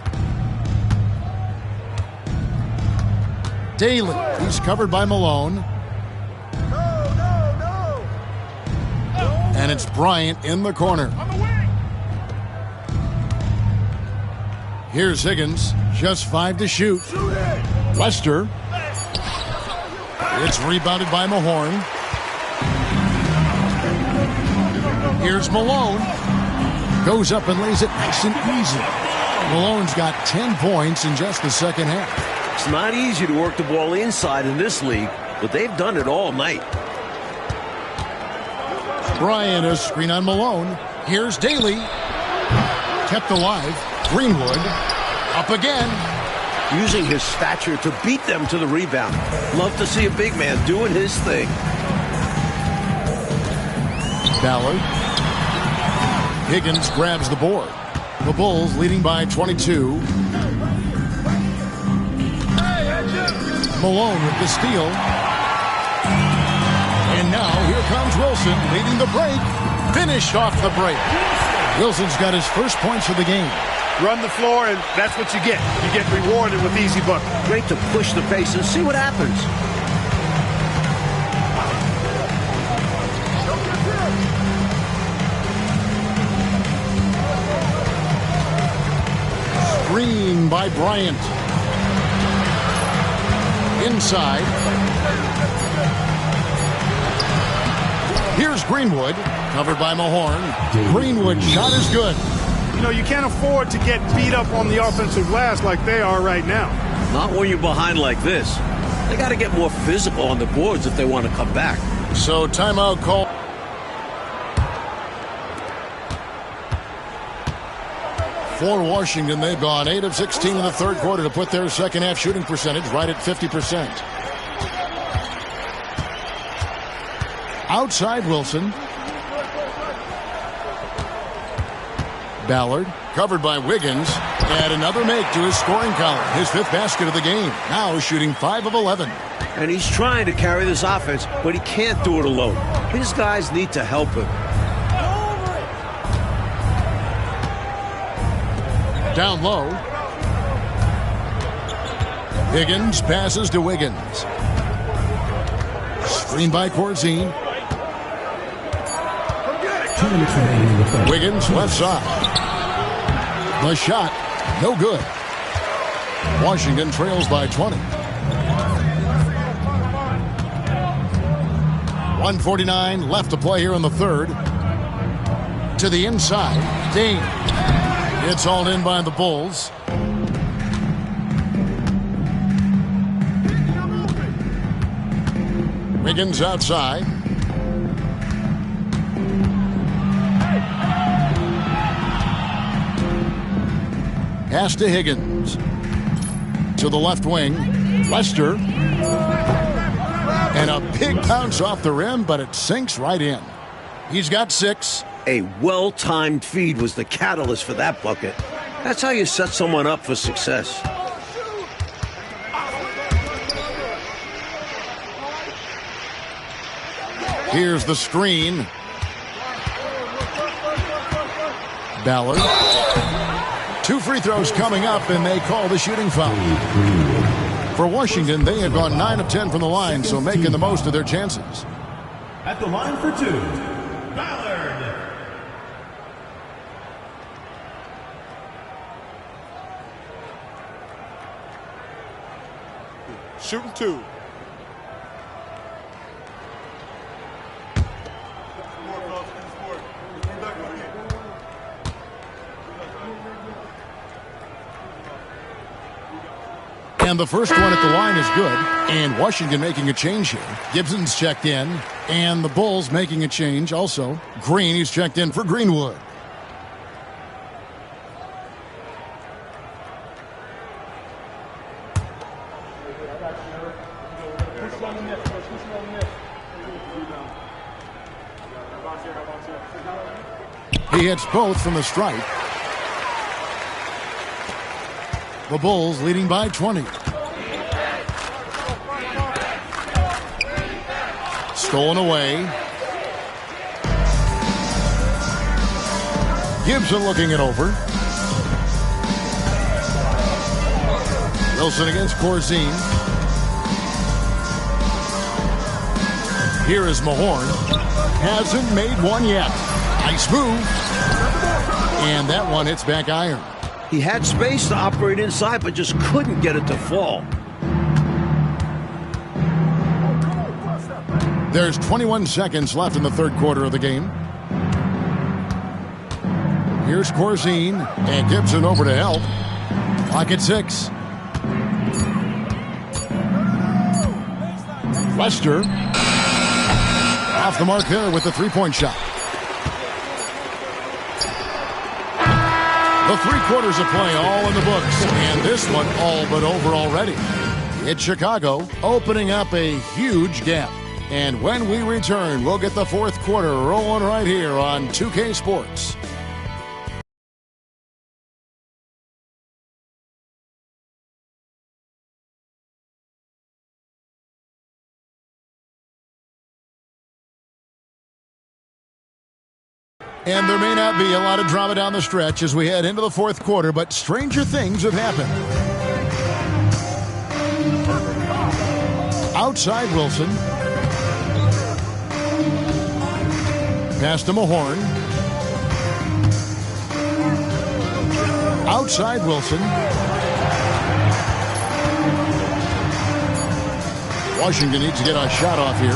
Speaker 1: Daly, he's covered by Malone. And it's Bryant in the corner. Here's Higgins, just 5 to shoot. Lester. It's rebounded by Mahorn. Here's Malone. Goes up and lays it nice and easy. Malone's got 10 points in just the second half.
Speaker 2: It's not easy to work the ball inside in this league, but they've done it all night.
Speaker 1: Bryant, a screen on Malone. Here's Daly. Kept alive. Greenwood. Up again.
Speaker 2: Using his stature to beat them to the rebound. Love to see a big man doing his thing.
Speaker 1: Ballard. Higgins grabs the board. The Bulls leading by 22. Malone with the steal. And now here comes Wilson leading the break. Finished off the break. Wilson's got his first points of the game.
Speaker 3: Run the floor, and that's what you get. You get rewarded with easy buckets.
Speaker 2: Great to push the pace and see what happens.
Speaker 1: Screen by Bryant. Inside. Here's Greenwood, covered by Mahorn. Greenwood shot is good.
Speaker 3: You know, you can't afford to get beat up on the offensive glass like they are right now.
Speaker 2: Not when you're behind like this. They got to get more physical on the boards if they want to come back.
Speaker 1: So timeout call. For Washington, they've gone 8 of 16 in the third quarter to put their second half shooting percentage right at 50%. Outside Wilson. Ballard, covered by Wiggins, and another make to his scoring column. His 5th basket of the game. Now shooting 5 of 11.
Speaker 2: And he's trying to carry this offense, but he can't do it alone. His guys need to help him.
Speaker 1: Down low. Higgins passes to Wiggins. Screen by Corzine. Wiggins left side. The shot, no good. Washington trails by 20. 1:49 left to play here in the third. To the inside, Dane. It's hauled in by the Bulls. Wiggins outside. Pass to Higgins. To the left wing. Lester. And a big bounce off the rim, but it sinks right in. He's got 6.
Speaker 2: A well-timed feed was the catalyst for that bucket. That's how you set someone up for success.
Speaker 1: Here's the screen. Ballard. 2 free throws coming up, and they call the shooting foul. For Washington, they have gone 9 of 10 from the line, so making the most of their chances.
Speaker 4: At the line for 2, Ballard.
Speaker 5: Shooting 2.
Speaker 1: And the first one at the line is good. And Washington making a change here. Gibson's checked in. And the Bulls making a change also. Green, he's checked in for Greenwood. He hits both from the stripe. The Bulls leading by 20. Stolen away. Gibson looking it over. Wilson against Corzine. Here is Mahorn. Hasn't made one yet. Nice move. And that one hits back iron.
Speaker 2: He had space to operate inside, but just couldn't get it to fall.
Speaker 1: There's 21 seconds left in the third quarter of the game. Here's Corzine, and Gibson over to help. Clock at 6. Lester off the mark there with the three-point shot. The 3 quarters of play all in the books, and this one all but over already. It's Chicago opening up a huge gap. And when we return, we'll get the fourth quarter rolling right here on 2K Sports. And there may not be a lot of drama down the stretch as we head into the fourth quarter, but stranger things have happened. Outside Wilson. Pass to Mahorn. Outside Wilson. Washington needs to get a shot off here.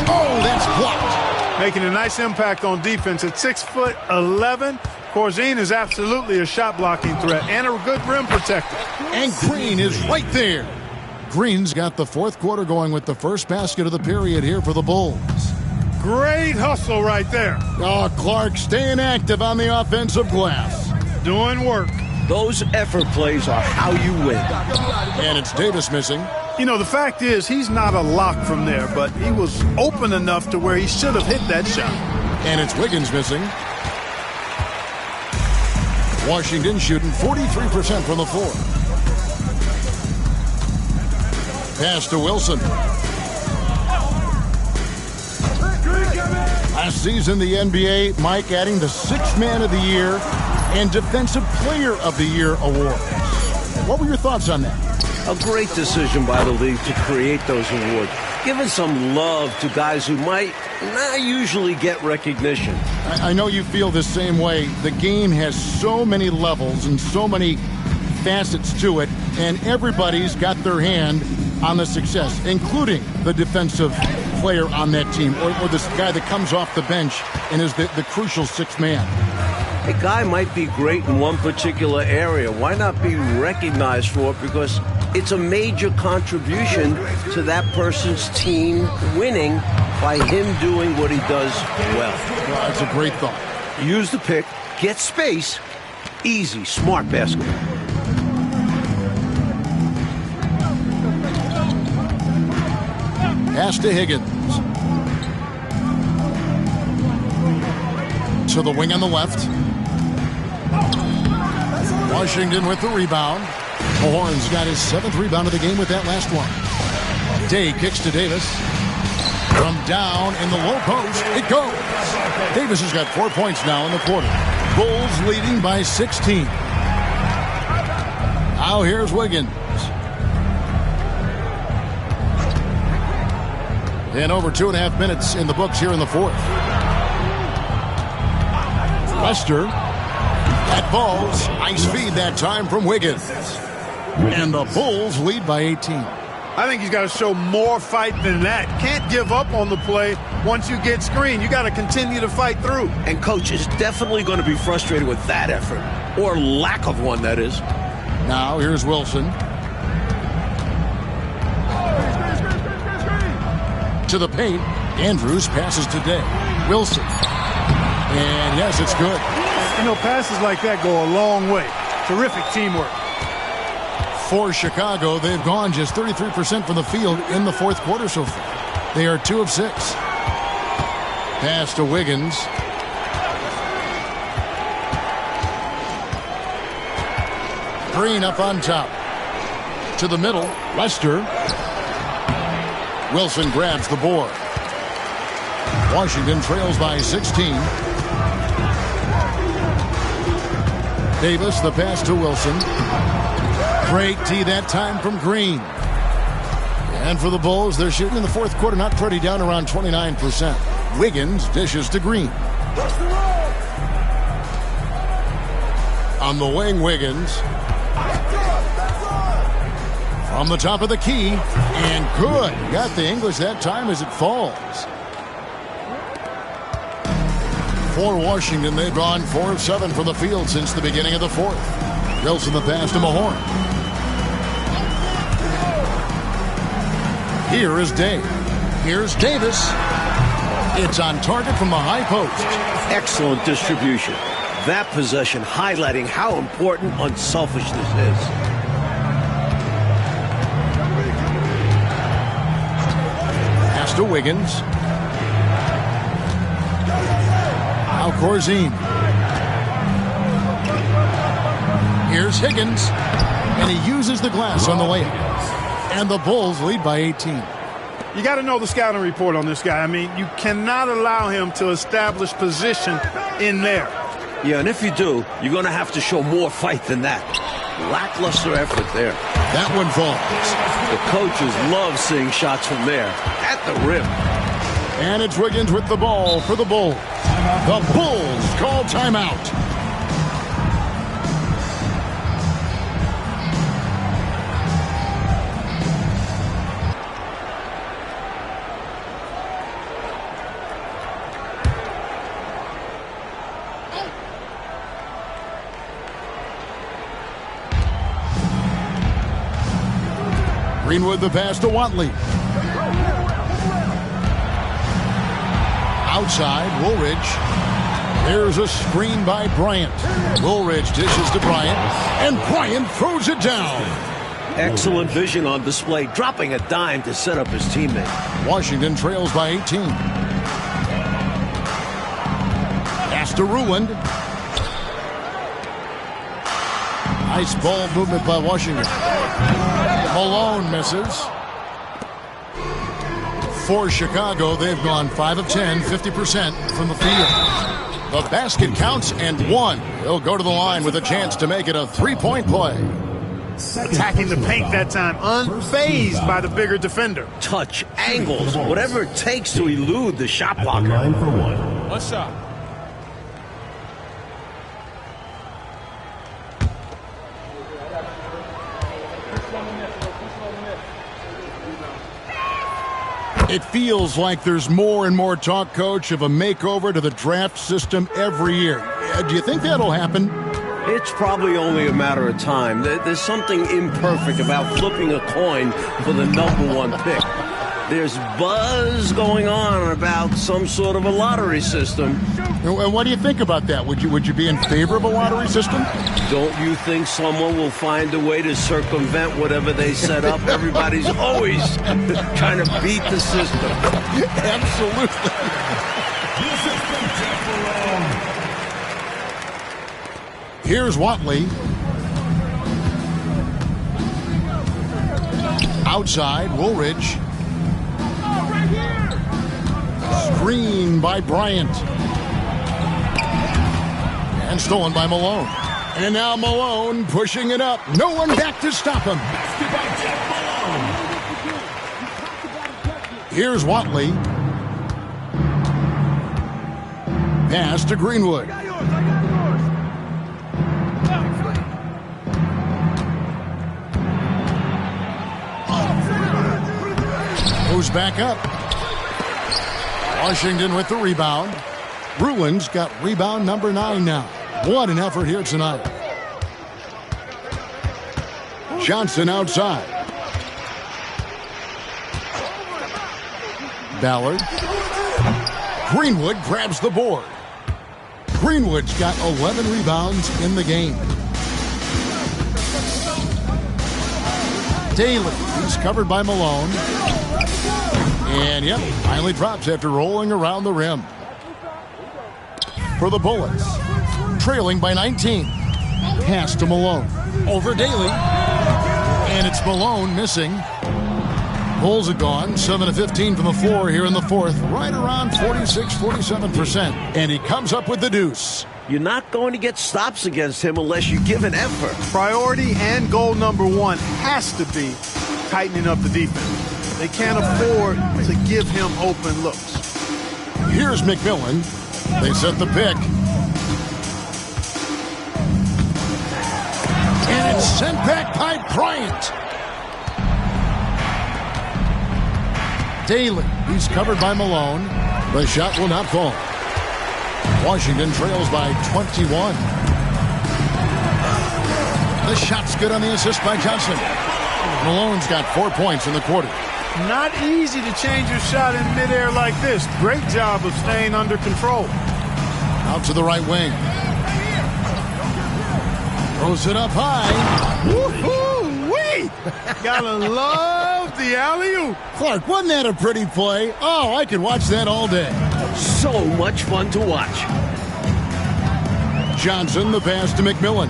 Speaker 1: Oh, that's blocked.
Speaker 3: Making a nice impact on defense at 6'11". Corzine is absolutely a shot blocking threat and a good rim protector.
Speaker 1: And Green is right there. Green's got the fourth quarter going with the first basket of the period here for the Bulls.
Speaker 3: Great hustle right there.
Speaker 1: Oh, Clark staying active on the offensive glass.
Speaker 3: Doing work.
Speaker 2: Those effort plays are how you win.
Speaker 1: And it's Davis missing.
Speaker 3: You know, the fact is he's not a lock from there, but he was open enough to where he should have hit that shot.
Speaker 1: And it's Wiggins missing. Washington shooting 43% from the floor. Pass to Wilson. Last season, the NBA, Mike, adding the Sixth Man of the Year and Defensive Player of the Year awards. What were your thoughts on that?
Speaker 2: A great decision by the league to create those awards, giving some love to guys who might not usually get recognition.
Speaker 1: I know you feel the same way. The game has so many levels and so many facets to it, and everybody's got their hand on the success, including the defensive player on that team, or this guy that comes off the bench and is the crucial sixth man.
Speaker 2: A guy might be great in one particular area. Why not be recognized for it? Because it's a major contribution to that person's team winning by him doing what he does well.
Speaker 1: That's a great thought.
Speaker 2: Use the pick, get space, easy, smart basketball.
Speaker 1: Pass to Higgins. To the wing on the left. Washington with the rebound. Mahorn's got his 7th rebound of the game with that last one. Day kicks to Davis. From down in the low post, it goes. Davis has got 4 points now in the quarter. Bulls leading by 16. Now here's Wiggins. And over 2.5 minutes in the books here in the fourth. Lester. That falls. Nice feed that time from Wiggins. And the Bulls lead by 18.
Speaker 3: I think he's got to show more fight than that. Can't give up on the play once you get screened. You got to continue to fight through.
Speaker 2: And coach is definitely going to be frustrated with that effort, or lack of one, that is.
Speaker 1: Now here's Wilson. To the paint. Andrews passes to Day. Wilson. And yes, it's good.
Speaker 3: You know, passes like that go a long way. Terrific teamwork.
Speaker 1: For Chicago, they've gone just 33% from the field in the fourth quarter so far. They are 2 of 6. Pass to Wiggins. Green up on top. To the middle, Lester. Wilson grabs the board. Washington trails by 16. Davis, the pass to Wilson. Great D that time from Green. And for the Bulls, they're shooting in the fourth quarter, not pretty, down around 29%. Wiggins dishes to Green. On the wing, Wiggins. From the top of the key. And good. Got the English that time as it falls. For Washington, they've gone 4 of 7 from the field since the beginning of the fourth. Wilson the pass to Mahorn. Here is Dave. Here's Davis. It's on target from the high post.
Speaker 2: Excellent distribution. That possession highlighting how important unselfishness is.
Speaker 1: Pass to Wiggins. Now Corzine. Here's Higgins. And he uses the glass on the layup. And the Bulls lead by 18.
Speaker 3: You got to know the scouting report on this guy. I mean, you cannot allow him to establish position in there.
Speaker 2: Yeah, and if you do, you're going to have to show more fight than that. Lackluster effort there.
Speaker 1: That one falls.
Speaker 2: The coaches love seeing shots from there at the rim.
Speaker 1: And it's Wiggins with the ball for the Bulls. The Bulls call timeout. Greenwood the pass to Watley. Outside, Woolridge. There's a screen by Bryant. Woolridge dishes to Bryant, and Bryant throws it down.
Speaker 2: Excellent vision on display, dropping a dime to set up his teammate.
Speaker 1: Washington trails by 18. Pass to Ruland. Nice ball movement by Washington. Malone misses. For Chicago, they've gone 5 of 10, 50% from the field. The basket counts and one. He'll go to the line with a chance to make it a three-point play.
Speaker 3: Attacking the paint that time, unfazed by the bigger defender.
Speaker 2: Touch, angles, whatever it takes to elude the shot blocker.
Speaker 4: 9 for 1.
Speaker 5: One shot.
Speaker 1: It feels like there's more and more talk, Coach, of a makeover to the draft system every year. Do you think that'll happen?
Speaker 2: It's probably only a matter of time. There's something imperfect about flipping a coin for the #1 pick. There's buzz going on about some sort of a lottery system.
Speaker 1: And what do you think about that? Would you be in favor of a lottery system?
Speaker 2: Don't you think someone will find a way to circumvent whatever they set up? Everybody's always trying to beat the system.
Speaker 1: Absolutely. Here's Watley. Outside, Woolridge. Screen by Bryant. And stolen by Malone. And now Malone pushing it up. No one back to stop him. Here's Watley. Pass to Greenwood. Goes back up. Washington with the rebound. Ruland's got rebound number 9 now. What an effort here tonight. Johnson outside. Ballard. Greenwood grabs the board. Greenwood's got 11 rebounds in the game. Daly, he's covered by Malone. And, yep, finally drops after rolling around the rim. For the Bullets, trailing by 19. Pass to Malone. Over Daly. And it's Malone missing. Bulls are gone 7 of 15 from the floor here in the fourth. Right around 46, 47%. And he comes up with the deuce.
Speaker 2: You're not going to get stops against him unless you give an effort.
Speaker 3: Priority and goal number one has to be tightening up the defense. They can't afford to give him open looks.
Speaker 1: Here's McMillan. They set the pick. And it's sent back by Bryant. Daly, he's covered by Malone. The shot will not fall. Washington trails by 21. The shot's good on the assist by Johnson. Malone's got 4 points in the quarter.
Speaker 3: Not easy to change your shot in midair like this. Great job of staying under control.
Speaker 1: Out to the right wing. Throws it up high.
Speaker 3: Woo-hoo-wee! Gotta love the alley-oop.
Speaker 1: Clark, wasn't that a pretty play? Oh, I could watch that all day.
Speaker 2: So much fun to watch.
Speaker 1: Johnson, the pass to McMillan.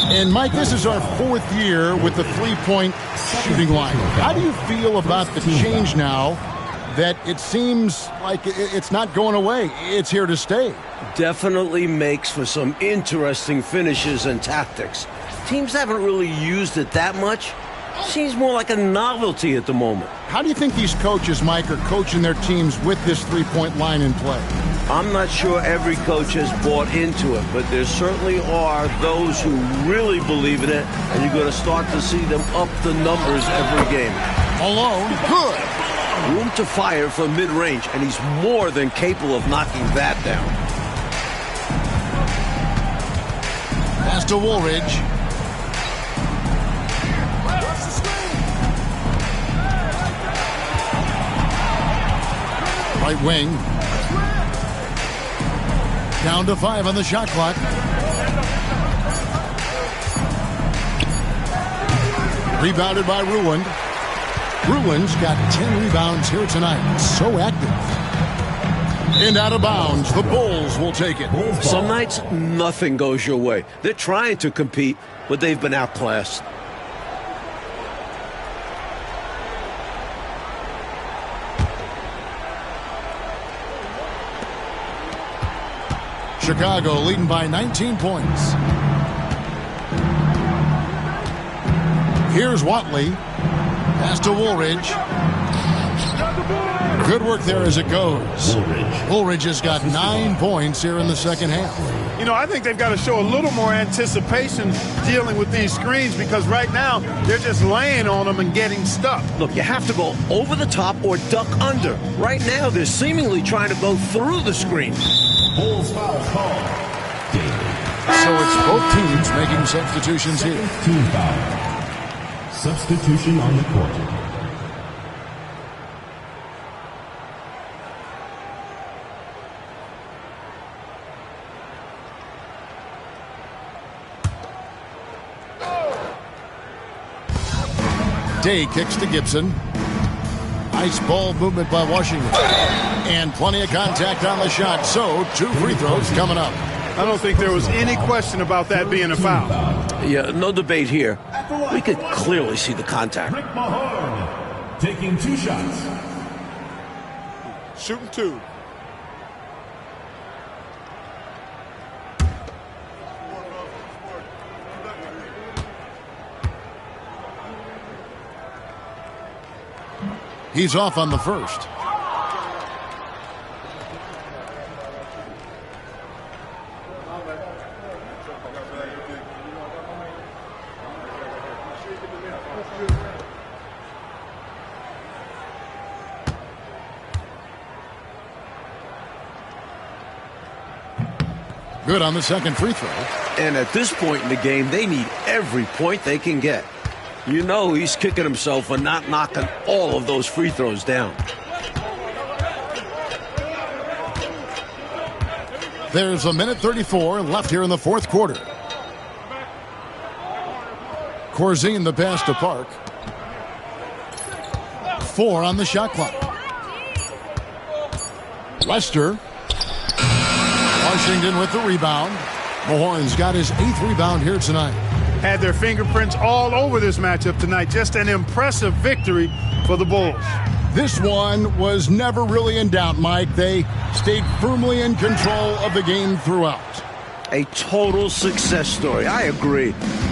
Speaker 1: And, Mike, this is our 4th year with the three-point shooting line. How do you feel about the change now that it seems like it's not going away? It's here to stay.
Speaker 2: Definitely makes for some interesting finishes and tactics. Teams haven't really used it that much. Seems more like a novelty at the moment.
Speaker 1: How do you think these coaches, Mike, are coaching their teams with this three-point line in play?
Speaker 2: I'm not sure every coach has bought into it, but there certainly are those who really believe in it, and you're going to start to see them up the numbers every game.
Speaker 1: Malone, good.
Speaker 2: Room to fire from mid-range, and he's more than capable of knocking that down.
Speaker 1: Pass to Woolridge. Right wing. Down to 5 on the shot clock. Rebounded by Ruland. Ruland's got 10 rebounds here tonight. So active. And out of bounds. The Bulls will take it.
Speaker 2: Some nights, nothing goes your way. They're trying to compete, but they've been outclassed.
Speaker 1: Chicago leading by 19 points. Here's Watley. Pass to Woolridge. Good work there as it goes. Woolridge has got 9 points here in the second half.
Speaker 3: You know, I think they've got to show a little more anticipation dealing with these screens because right now they're just laying on them and getting stuck.
Speaker 2: Look, you have to go over the top or duck under. Right now, they're seemingly trying to go through the screen.
Speaker 4: Bulls foul call.
Speaker 1: So it's both teams making substitutions here.
Speaker 4: Team foul. Substitution on the court.
Speaker 1: Day kicks to Gibson. Nice ball movement by Washington. And plenty of contact on the shot. So 2 free throws coming up.
Speaker 3: I don't think there was any question about that being a foul.
Speaker 2: Yeah, no debate here. We could clearly see the contact.
Speaker 4: Rick Mahorn taking 2 shots.
Speaker 5: Shooting 2.
Speaker 1: He's off on the first. Good on the second free throw.
Speaker 2: And at this point in the game, they need every point they can get. You know he's kicking himself for not knocking all of those free throws down.
Speaker 1: There's a minute 34 left here in the fourth quarter. Corzine the pass to Park. 4 on the shot clock. Lester. Washington with the rebound. Mahorn's got his 8th rebound here tonight.
Speaker 3: Had their fingerprints all over this matchup tonight. Just an impressive victory for the Bulls.
Speaker 1: This one was never really in doubt, Mike. They stayed firmly in control of the game throughout.
Speaker 2: A total success story. I agree.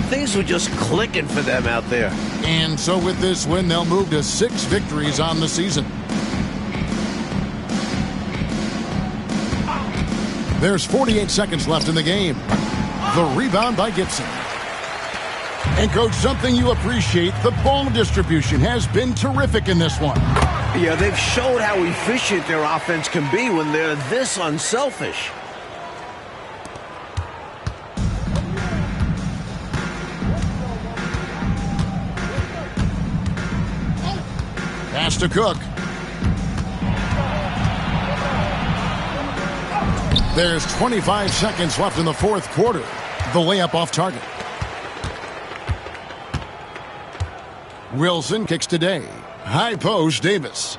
Speaker 2: Things were just clicking for them out there.
Speaker 1: And so with this win, they'll move to 6 victories on the season. There's 48 seconds left in the game. The rebound by Gibson. And, Coach, something you appreciate, the ball distribution has been terrific in this one.
Speaker 2: Yeah, they've showed how efficient their offense can be when they're this unselfish.
Speaker 1: Pass to Cook. There's 25 seconds left in the fourth quarter. The layup off target. Wilson kicks to Day. High post, Davis.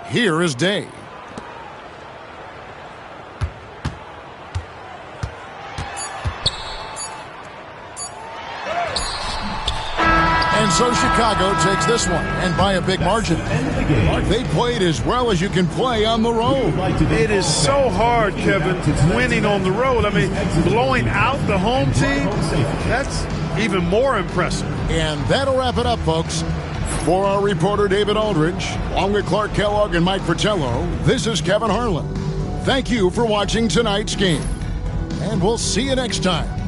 Speaker 1: Here is Day. And so Chicago takes this one, and by a big margin. They played as well as you can play on the road.
Speaker 3: It is so hard, Kevin, winning on the road. I mean, blowing out the home team, that's even more impressive.
Speaker 1: And that'll wrap it up, folks. For our reporter, David Aldridge, along with Clark Kellogg and Mike Fratello, this is Kevin Harlan. Thank you for watching tonight's game, and we'll see you next time.